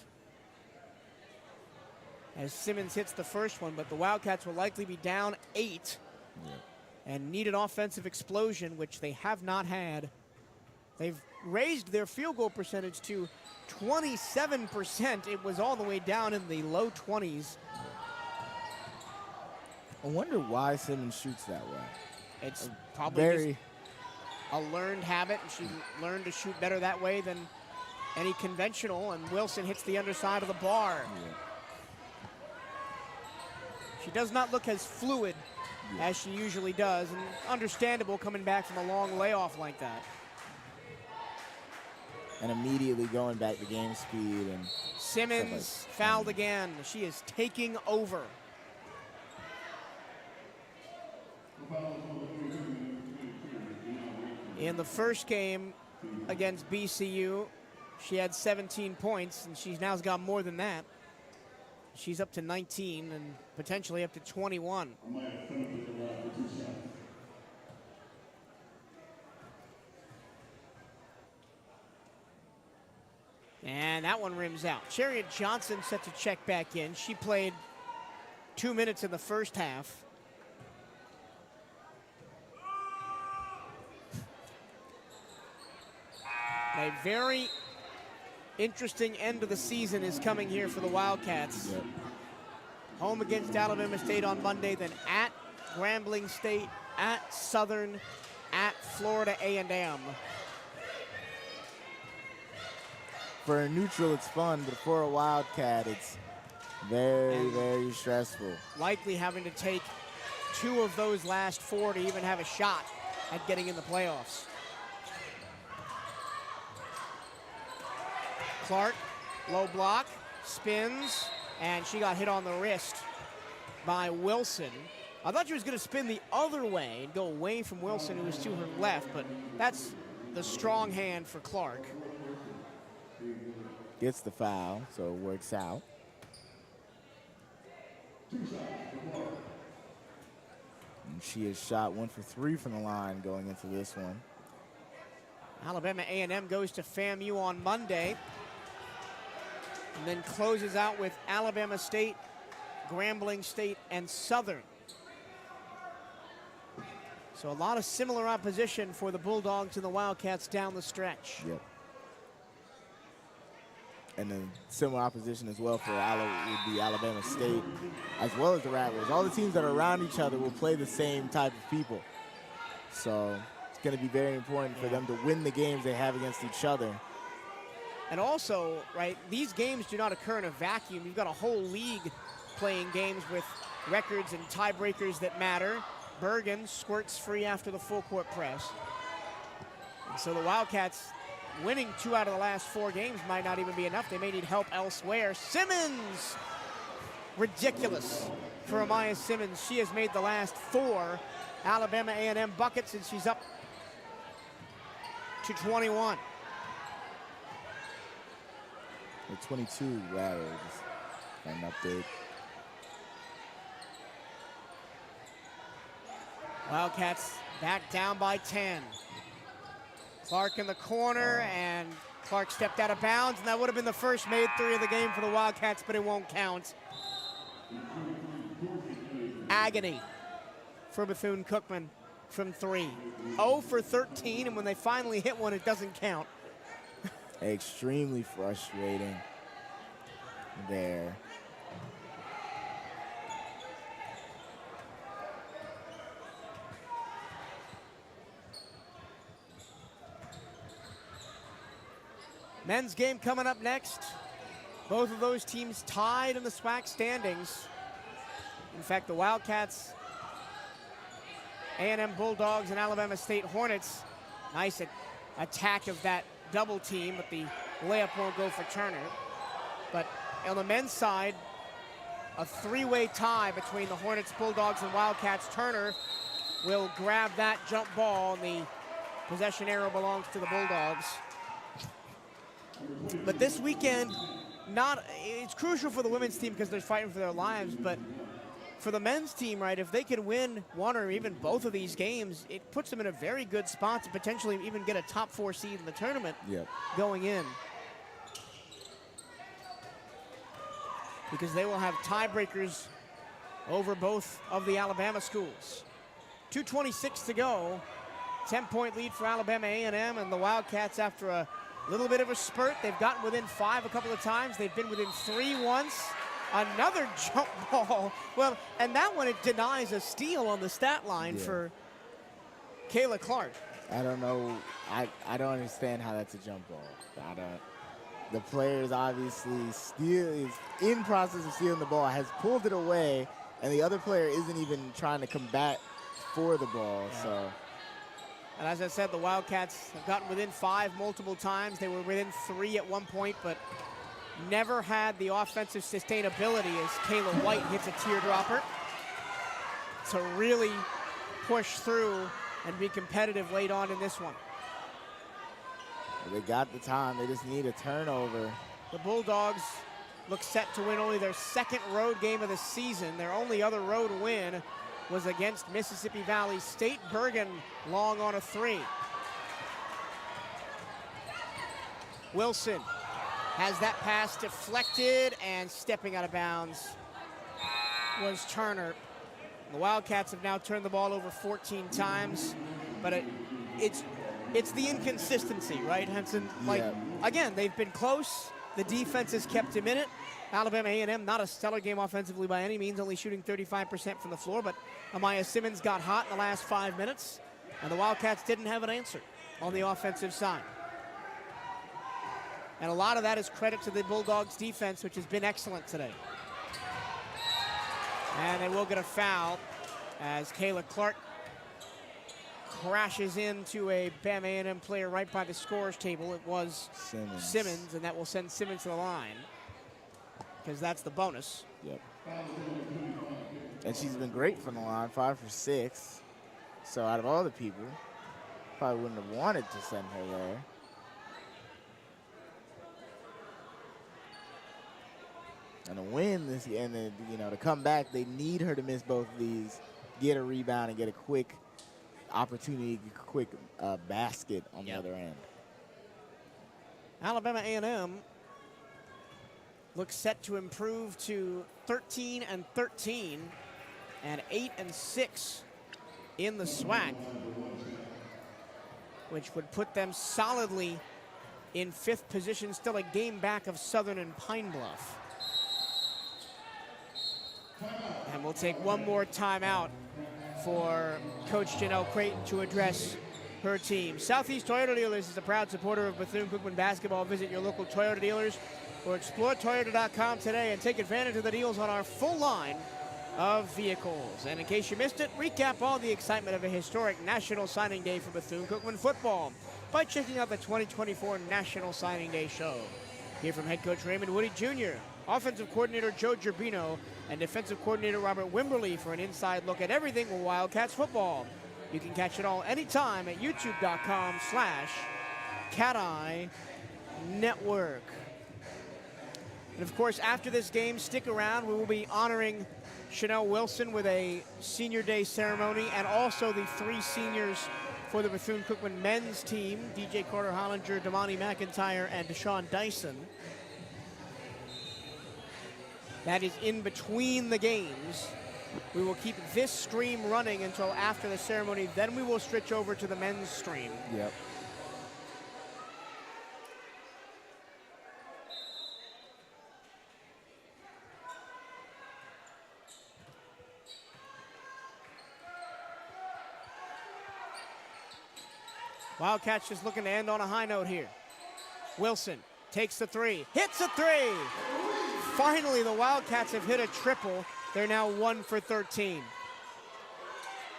as Simmons hits the first one, but the Wildcats will likely be down 8 and need an offensive explosion, which they have not had. They've raised their field goal percentage to 27%. It was all the way down in the low 20s. I wonder why Simmons shoots that way. It's probably just a learned habit, and she learned to shoot better that way than any conventional, and Wilson hits the underside of the bar. Yeah. She does not look as fluid as she usually does, and understandable coming back from a long layoff like that. And immediately going back to game speed. And Simmons fouled again. She is taking over. In the first game against BCU, she had 17 points, and she's now got more than that. She's up to 19 and potentially up to 21. And that one rims out. Chariot Johnson set to check back in. She played 2 minutes in the first half. A very interesting end of the season is coming here for the Wildcats. Yep. Home against Alabama State on Monday, then at Grambling State, at Southern, at Florida A&M. For a neutral, it's fun, but for a Wildcat, it's very, very stressful. Likely having to take 2 of those last 4 to even have a shot at getting in the playoffs. Clark, low block, spins, and she got hit on the wrist by Wilson. I thought she was going to spin the other way and go away from Wilson, who was to her left, but that's the strong hand for Clark. Gets the foul, so it works out. And she has shot 1 for 3 from the line going into this one. Alabama A&M goes to FAMU on Monday, and then closes out with Alabama State, Grambling State, and Southern. So a lot of similar opposition for the Bulldogs and the Wildcats down the stretch. Yep. And then similar opposition as well for would be Alabama State, as well as the Rattlers. All the teams that are around each other will play the same type of people. So it's going to be very important for them to win the games they have against each other. And also, right, these games do not occur in a vacuum. You've got a whole league playing games with records and tiebreakers that matter. Bergen squirts free after the full court press. And so the Wildcats winning 2 out of the last 4 games might not even be enough. They may need help elsewhere. Simmons! Ridiculous for Amaya Simmons. She has made the last 4 Alabama A&M buckets, and she's up to 21. The 22 Rattlers, an update. Wildcats back down by 10. Clark in the corner, and Clark stepped out of bounds, and that would have been the first made 3 of the game for the Wildcats, but it won't count. Agony for Bethune-Cookman from 3. 0 for 13, and when they finally hit one, it doesn't count. Extremely frustrating there. Men's game coming up next. Both of those teams tied in the SWAC standings. In fact, the Wildcats, A&M Bulldogs, and Alabama State Hornets. Nice attack of that double team, but the layup won't go for Turner. But on the men's side, a 3-way tie between the Hornets, Bulldogs, and Wildcats. Turner will grab that jump ball, and the possession arrow belongs to the Bulldogs. But this weekend, it's crucial for the women's team because they're fighting for their lives, but for the men's team, right, if they can win one or even both of these games, it puts them in a very good spot to potentially even get a top 4 seed in the tournament going in. Because they will have tiebreakers over both of the Alabama schools. 2:26 to go. 10-point lead for Alabama A&M, and the Wildcats, after a little bit of a spurt, they've gotten within 5 a couple of times. They've been within 3 once. Another jump ball. Well, and that one, it denies a steal on the stat line for Kayla Clark. I don't know. I don't understand how that's a jump ball. The player is obviously is in process of stealing the ball, has pulled it away, and the other player isn't even trying to combat for the ball. So. And as I said, the Wildcats have gotten within 5 multiple times. They were within 3 at one point, but never had the offensive sustainability as Kayla White hits a teardropper to really push through and be competitive late on in this one. They got the time. They just need a turnover. The Bulldogs look set to win only their 2nd road game of the season. Their only other road win was against Mississippi Valley State. Bergen long on a 3. Wilson has that pass deflected, and stepping out of bounds was Turner. The Wildcats have now turned the ball over 14 times, but it's the inconsistency, right, Henson? Again, they've been close. The defense has kept him in it. Alabama A&M, not a stellar game offensively by any means, only shooting 35% from the floor, but Amaya Simmons got hot in the last 5 minutes, and the Wildcats didn't have an answer on the offensive side. And a lot of that is credit to the Bulldogs defense, which has been excellent today. And they will get a foul as Kayla Clark crashes into a BAM A&M player right by the scorer's table. It was Simmons, and that will send Simmons to the line because that's the bonus. Yep. And she's been great from the line, 5 for 6. So out of all the people, probably wouldn't have wanted to send her there. And to win this, and then, to come back, they need her to miss both of these, get a rebound, and get a quick opportunity, quick basket on the other end. Alabama A&M looks set to improve to 13-13 and 8-6 in the SWAC, which would put them solidly in 5th position, still a game back of Southern and Pine Bluff. And we'll take one more timeout for Coach Janelle Creighton to address her team. Southeast Toyota Dealers is a proud supporter of Bethune-Cookman Basketball. Visit your local Toyota dealers or explore Toyota.com today and take advantage of the deals on our full line of vehicles. And in case you missed it, recap all the excitement of a historic National Signing Day for Bethune-Cookman football by checking out the 2024 National Signing Day show. Hear from head coach Raymond Woody Jr., offensive coordinator Joe Gerbino, and defensive coordinator Robert Wimberly for an inside look at everything Wildcats football. You can catch it all anytime at youtube.com/CatEye Network. And of course, after this game, stick around. We will be honoring Chanel Wilson with a senior day ceremony, and also the 3 seniors for the Bethune-Cookman men's team, DJ Carter Hollinger, Damani McIntyre, and Deshaun Dyson. That is in between the games. We will keep this stream running until after the ceremony. Then we will switch over to the men's stream. Yep. Wildcats just looking to end on a high note here. Wilson takes the 3, hits a 3. Finally, the Wildcats have hit a triple. They're now 1 for 13.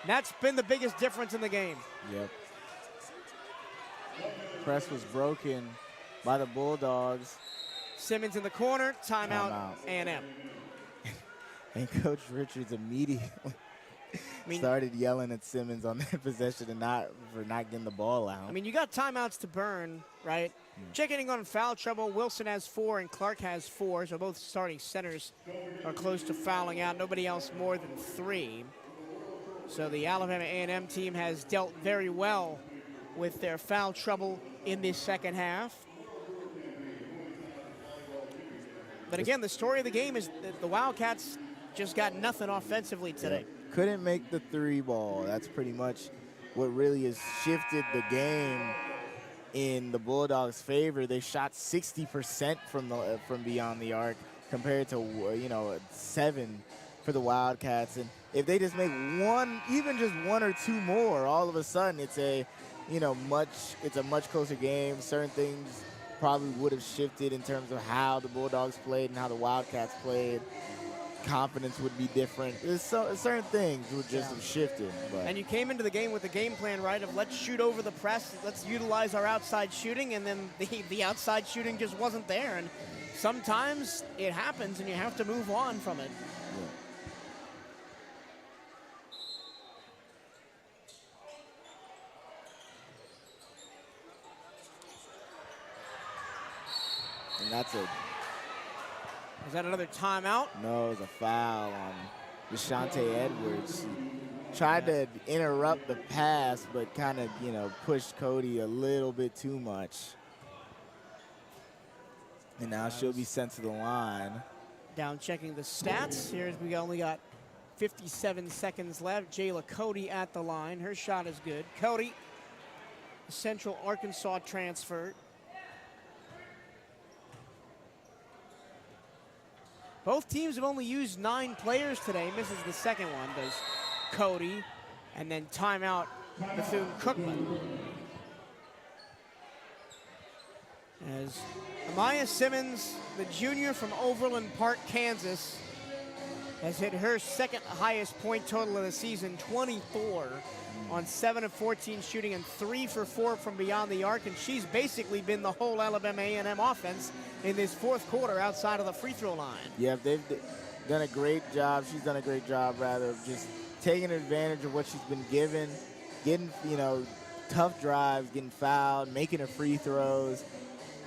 That's been the biggest difference in the game. Yep. Press was broken by the Bulldogs. Simmons in the corner, timeout, A&M. And Coach Richards immediately started yelling at Simmons on that possession and for not getting the ball out. I mean, you got timeouts to burn, right? Checking on foul trouble, Wilson has 4 and Clark has 4, so both starting centers are close to fouling out. Nobody else more than 3. So the Alabama A&M team has dealt very well with their foul trouble in this second half. But again, the story of the game is that the Wildcats just got nothing offensively today. Couldn't make the 3 ball. That's pretty much what really has shifted the game in the Bulldogs' favor. They shot 60% from beyond the arc compared to 7 for the Wildcats. And if they just make even just 1 or 2 more, all of a sudden it's a much closer game. Certain things probably would have shifted in terms of how the Bulldogs played and how the Wildcats played. Confidence would be different. Certain things would just have shifted. But. And you came into the game with the game plan, right, of let's shoot over the press, let's utilize our outside shooting, and then the outside shooting just wasn't there. And sometimes it happens, and you have to move on from it. And that's it. Is that another timeout? No, it was a foul on Deshante Edwards. Tried to interrupt the pass, but kind of, pushed Cody a little bit too much. And now she'll be sent to the line. Down checking the stats. Here's we only got 57 seconds left. Jayla Cody at the line. Her shot is good. Cody, Central Arkansas transfer. Both teams have only used 9 players today. Misses the second one, does Cody. And then timeout, Bethune-Cookman. As Amaya Simmons, the junior from Overland Park, Kansas, has hit her second highest point total of the season, 24 on 7 of 14 shooting and 3 for 4 from beyond the arc. And she's basically been the whole Alabama A&M offense in this 4th quarter outside of the free throw line. Yeah, they've done a great job. She's done a great job, rather, of just taking advantage of what she's been given, getting, tough drives, getting fouled, making her free throws.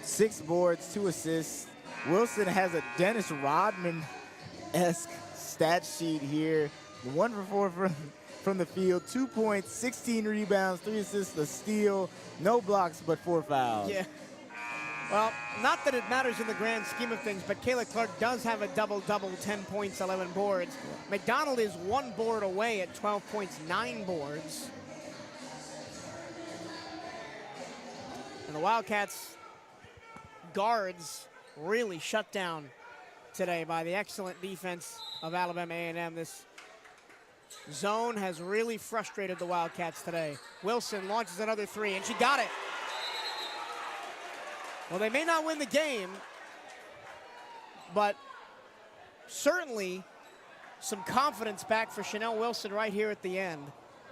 6 boards, 2 assists. Wilson has a Dennis Rodman-esque stat sheet here. 1 for 4 from the field, 2 points, 16 rebounds, 3 assists, a steal, no blocks, but 4 fouls. Yeah. Well, not that it matters in the grand scheme of things, but Kayla Clark does have a double-double, 10 points, 11 boards. McDonald is 1 board away at 12 points, 9 boards. And the Wildcats guards really shut down today by the excellent defense of Alabama A&M. This zone has really frustrated the Wildcats today. Wilson launches another three, and she got it. Well, they may not win the game, but certainly some confidence back for Chanel Wilson right here at the end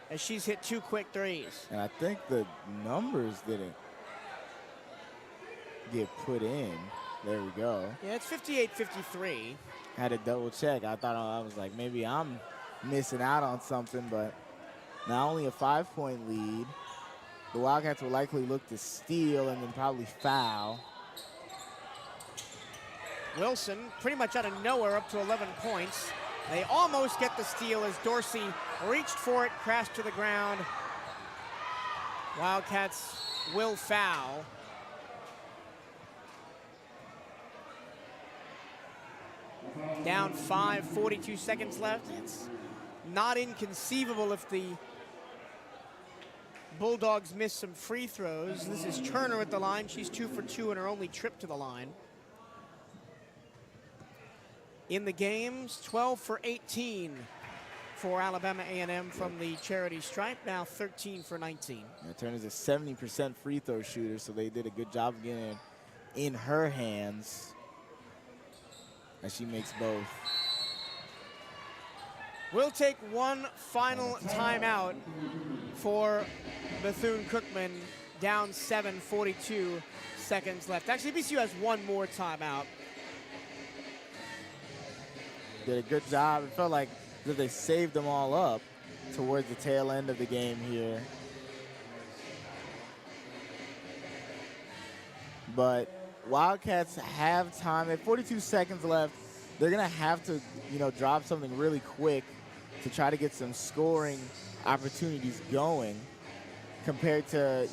as she's hit 2 quick threes. And I think the numbers didn't get put in. There we go. Yeah, it's 58-53. Had to double check. I was like, maybe I'm missing out on something, but not only a 5-point lead. The Wildcats will likely look to steal and then probably foul. Wilson pretty much out of nowhere up to 11 points. They almost get the steal as Dorsey reached for it, crashed to the ground. Wildcats will foul. Down 5, 42 seconds left. It's not inconceivable if the Bulldogs miss some free throws. This is Turner at the line. She's 2 for 2 in her only trip to the line. In the games, 12 for 18 for Alabama A&M from the charity stripe, now 13 for 19. Yeah, Turner's a 70% free throw shooter, so they did a good job of getting it in her hands as she makes both. We'll take one final timeout for Bethune-Cookman, down 7, 42 seconds left. Actually, BCU has one more timeout. Did a good job. It felt like that they saved them all up towards the tail end of the game here. But Wildcats have time. They have 42 seconds left. They're going to have to, drop something really quick to try to get some scoring opportunities going compared to,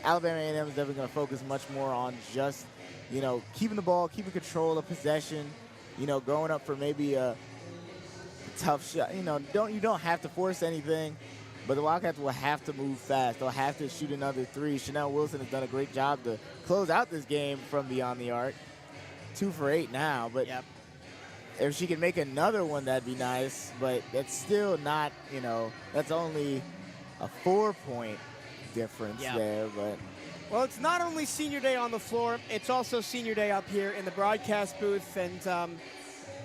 Alabama A&M is definitely going to focus much more on just, keeping the ball, keeping control of possession, going up for maybe a tough shot. You don't have to force anything, but the Wildcats will have to move fast. They'll have to shoot another three. Chanel Wilson has done a great job to close out this game from beyond the arc. 2 for 8 now, but yep. If she can make another one, that'd be nice, but that's still not, that's only a 4-point difference there, but. Well, it's not only senior day on the floor, it's also senior day up here in the broadcast booth, and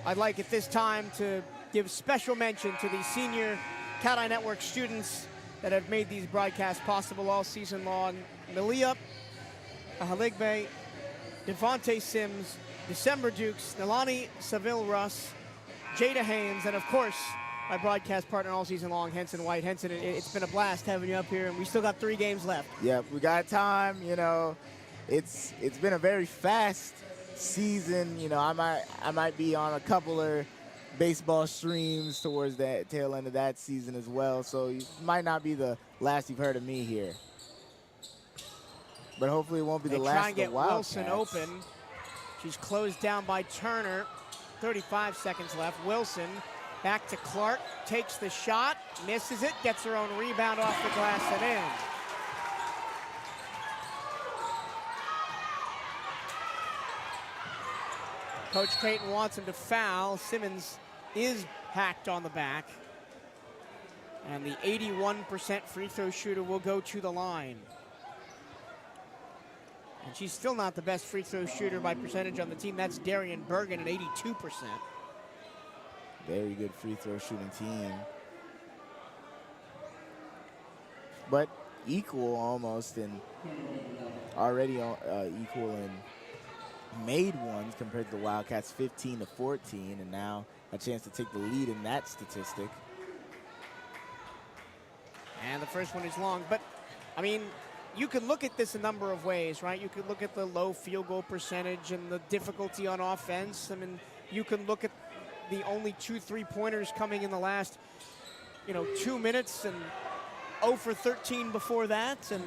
I'd like at this time to give special mention to the senior CatEye Network students that have made these broadcasts possible all season long. Malia Ahaligbe, Devontae Sims, December Dukes, Nalani Seville-Russ, Jada Haynes, and of course, my broadcast partner all season long, Henson White. Henson, it's been a blast having you up here, and we still got 3 games left. Yeah, we got time. It's been a very fast season. I might be on a couple of baseball streams towards the tail end of that season as well, so it might not be the last you've heard of me here. But hopefully it won't be the last. Try and get Wildcats. Wilson open. She's closed down by Turner. 35 seconds left. Wilson back to Clark, takes the shot, misses it, gets her own rebound off the glass and in. Coach Creighton wants him to foul. Simmons is hacked on the back. And the 81% free throw shooter will go to the line. And she's still not the best free throw shooter by percentage on the team. That's Darian Bergen at 82%. Very good free throw shooting team. But equal almost, and already equal in made ones compared to the Wildcats, 15-14, and now a chance to take the lead in that statistic. And the first one is long, but I mean, you could look at this a number of ways, right? You could look at the low field goal percentage and the difficulty on offense. I mean, you can look at the only 2 3-pointers coming in the last, 2 minutes, and 0 for 13 before that. And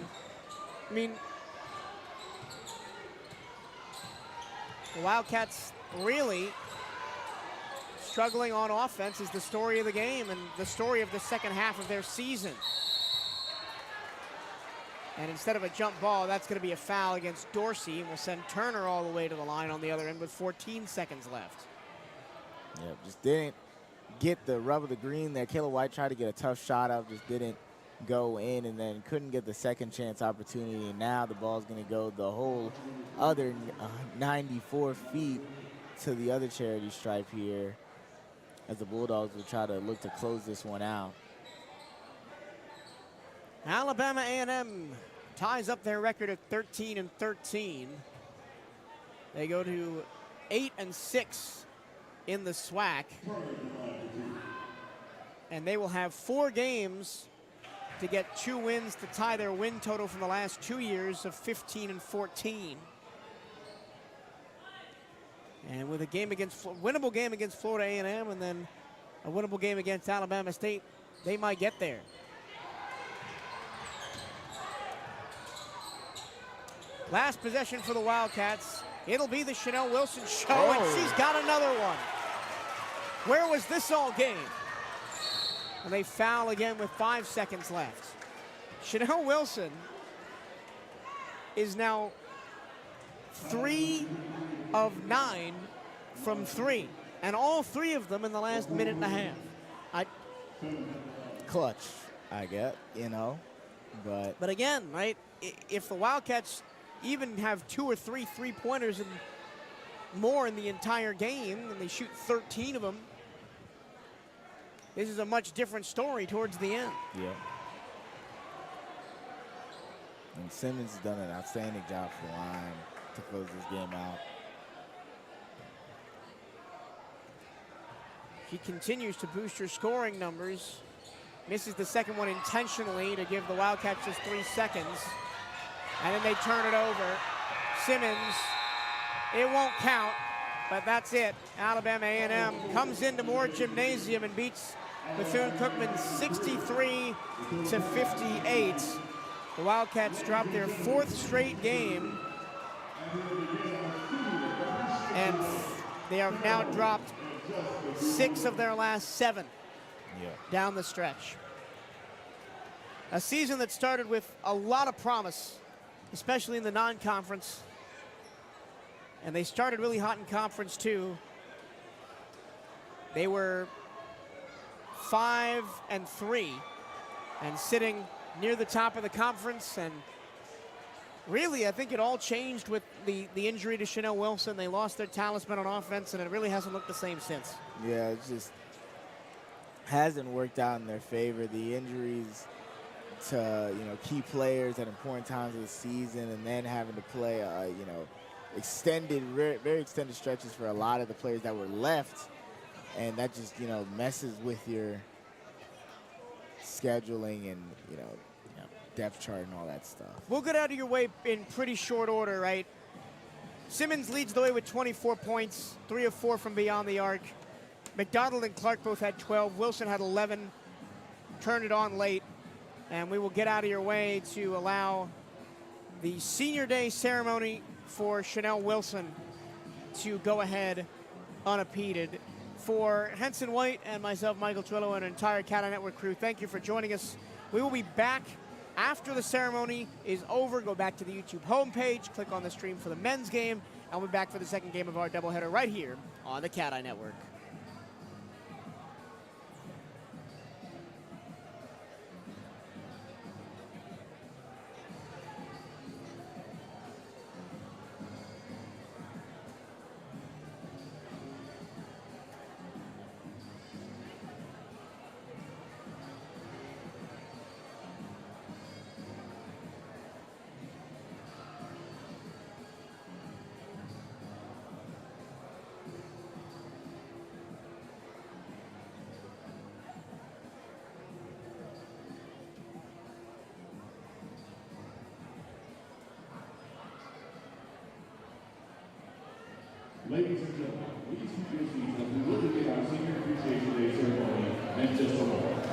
I mean, the Wildcats really struggling on offense is the story of the game and the story of the second half of their season. And instead of a jump ball, that's going to be a foul against Dorsey, and will send Turner all the way to the line on the other end with 14 seconds left. Yeah, just didn't get the rub of the green there. Kayla White tried to get a tough shot up, just didn't go in, and then couldn't get the second chance opportunity. And now the ball's going to go the whole other 94 feet to the other charity stripe here, as the Bulldogs will try to look to close this one out. Alabama A&M ties up their record at 13-13. They go to 8-6 in the SWAC. And they will have 4 games to get 2 wins to tie their win total from the last 2 years of 15-14. And with a game against, winnable game against Florida A&M and then a winnable game against Alabama State, they might get there. Last possession for the Wildcats. It'll be the Chanel Wilson show, and she's got another one. Where was this all game? And they foul again with 5 seconds left. Chanel Wilson is now 3 of 9 from 3, and all 3 of them in the last minute and a half. Clutch, I get, you know, But again, right, if the Wildcats even have 2 or 3 3-pointers and more in the entire game, and they shoot 13 of them, this is a much different story towards the end. Yeah. And Simmons has done an outstanding job for the line to close this game out. She continues to boost her scoring numbers. Misses the second one intentionally to give the Wildcats just 3 seconds. And then they turn it over. Simmons, it won't count, but that's it. Alabama A&M comes into Moore Gymnasium and beats Bethune-Cookman 63-58. The Wildcats drop their 4th straight game, and they have now dropped 6 of their last 7 down the stretch. A season that started with a lot of promise, especially in the non-conference, and they started really hot in conference too. They were 5-3 and sitting near the top of the conference, and really I think it all changed with the injury to Chanel Wilson. They lost their talisman on offense, and it really hasn't looked the same since. Yeah, it just hasn't worked out in their favor. The injuries to, you know, key players at important times of the season, and then having to play, you know, extended, very extended stretches for a lot of the players that were left, and that just, you know, messes with your scheduling and, you know, depth chart and all that stuff. We'll get out of your way in pretty short order, right? Simmons leads the way with 24 points, 3 of 4 from beyond the arc. McDonald and Clark both had 12. Wilson had 11, turned it on late. And we will get out of your way to allow the senior day ceremony for Chanel Wilson to go ahead unimpeded. For Henson White and myself, Michael Twillo, and an entire CatEye Network crew, thank you for joining us. We will be back after the ceremony is over. Go back to the YouTube homepage, click on the stream for the men's game, and we'll be back for the second game of our doubleheader right here on the CatEye Network. Ladies and gentlemen, please keep your seats as we will begin our Senior Appreciation Day ceremony in just a moment.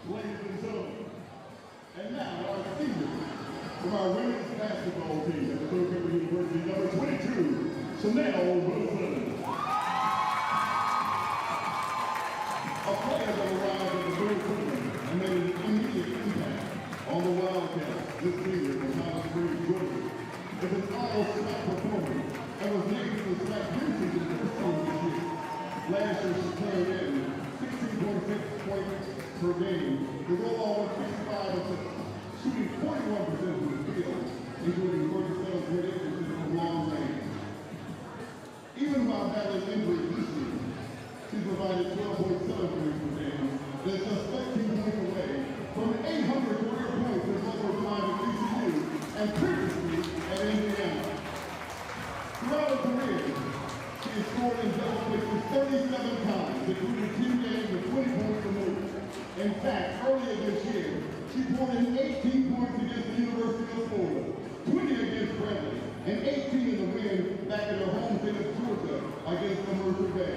Ladies and gentlemen, and now our senior from our women's basketball team at Bethune-Cookman University, number 22, Chanel Wilson. A player that arrived at Bethune-Cookman and made an immediate impact on the Wildcats this season from Holland Springs, Georgia. Is an all-SWAC performer and was named to the SWAC preseason first team this year. Last year she turned in 16.6 points per game with overall 65 assists, shooting 41% from the field, including 47.8% from long range. Even while battling injuries this season, she provided 12.7 points per game. That's just 13 points away from 800 career points in overtime at TCU and previously at Indiana. Throughout her career, she has scored in double figures 37 times, including 10 games with 20 points or more. In fact, earlier this year, she poured in 18 points against the University of Florida, 20 against Bradley, and 18 in the win back at her home state of Georgia against Commercial Bay.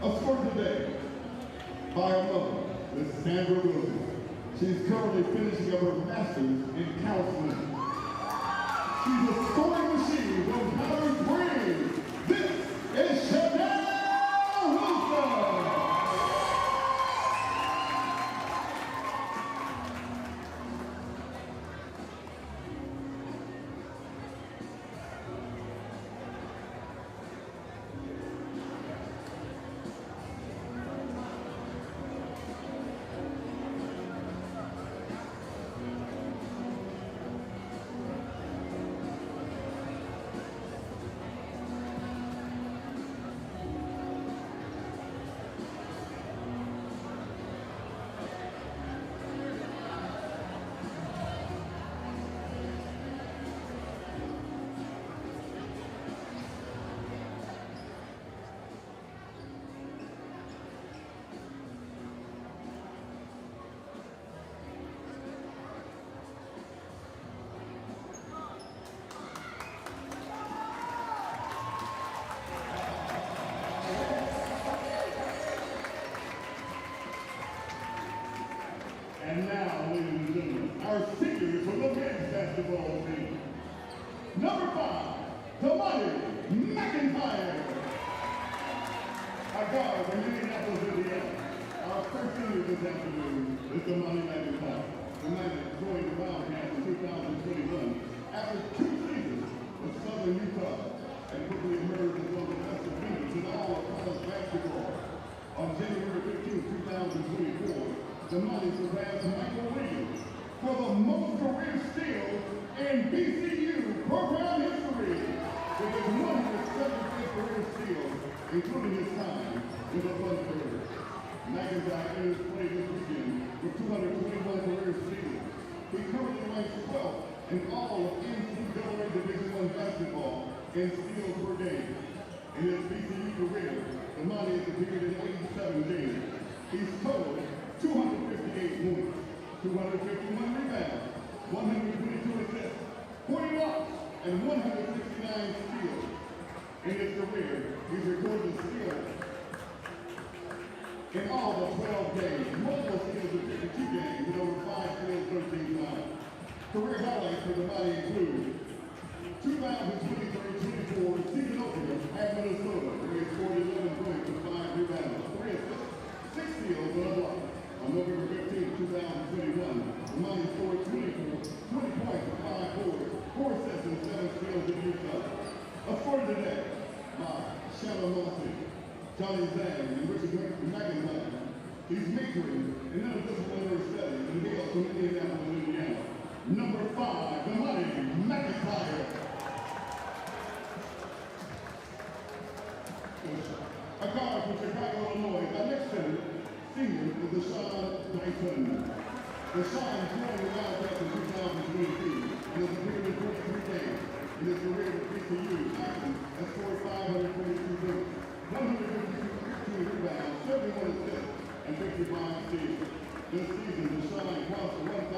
A score today by her mother, Miss Sandra Wilson. She's currently finishing up her master's in counseling. She's a scoring machine from Powder Springs. This is Chanel Wilson. And now, ladies and gentlemen, our seniors from the men's basketball team. Number 5, Damani McIntyre. Our guard from Indianapolis, Indiana. Our first senior this afternoon is Damani McIntyre. Damani joined the Wildcats in 2021 after 2 seasons with Southern Utah and quickly emerged as one of the best defenders in all of college basketball. On January 15, 2024, Damani surpassed Michael Williams for the most career steals in BCU program history with his 175th career steal, including his time with the Thunderbirds. McIntyre enters play this weekend with 221 career steals. He currently ranks 12th in all of NCAA Division I basketball in steals per game. In his BCU career, Damani has appeared in 87 games. He's totaled 258 points, 251 rebounds, 122 assists, 40 blocks, and 169 steals. In his career, he's recorded steals in all the 12 games, multiple steals in 52 games, with over 5 steals 13 times. Career highlights for Damani include 2023-24 season opener at Minnesota, where he scored 11 points and 5 rebounds, 3 assists, 6 steals, and a block. On November 15, 2021, Damani scored 20 points, 5 boards, 4 assists, and 7 steals in Utah. A score today by Shallow Mossy, Johnny Zhang, and Richard McIntyre. He's majoring in interdisciplinary studies and hails from Indianapolis, Indiana. Number 5, Damani McIntyre. A guard from Chicago, Illinois, our next center, senior is Deshaun Dyson. Deshaun joined the Wildcats in 2022 and has appeared in 43 games. In his career with BCU, Dyson has scored 542 points, 152 rebounds, 71 assists, and 55 steals. This season, Deshaun crossed the 1,000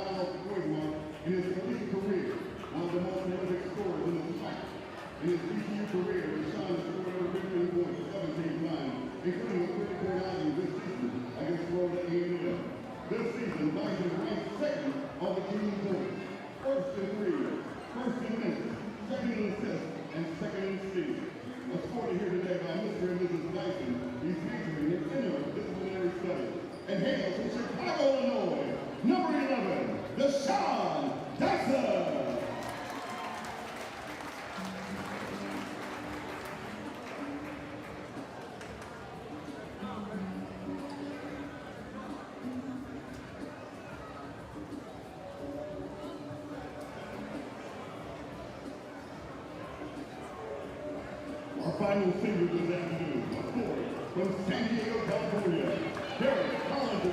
final senior this afternoon, a forward from San Diego, California, Derek Hollinger.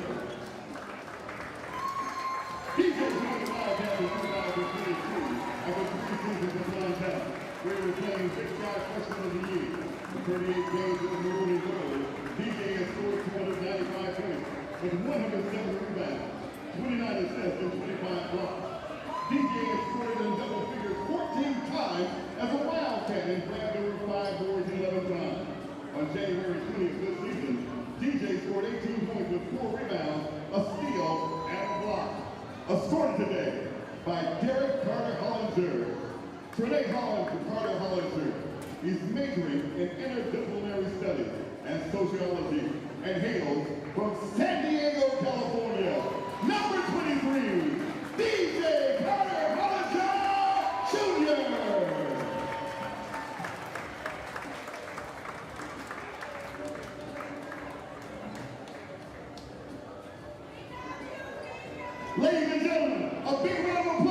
DJ joined the Wildcats in 2022 after 3 seasons of non-town, where he was playing Big Sky Freshman of the Year. In 38 games with the Maroon and Gold, DJ has scored 295 points with 107 rebounds, 29 assists, and 25 blocks. DJ has scored in double figures 14 times as a Wildcat and grabbed over 5 boards 11 times. On January 20th this season, DJ scored 18 points with 4 rebounds, a steal, and a block. Escorted today by Derek Carter Hollinger. Trey Carter Hollinger is majoring in interdisciplinary studies and sociology and hails from San Diego, California. Number 23, DJ Carter Hollinger Jr. Ladies and gentlemen, a big round of applause.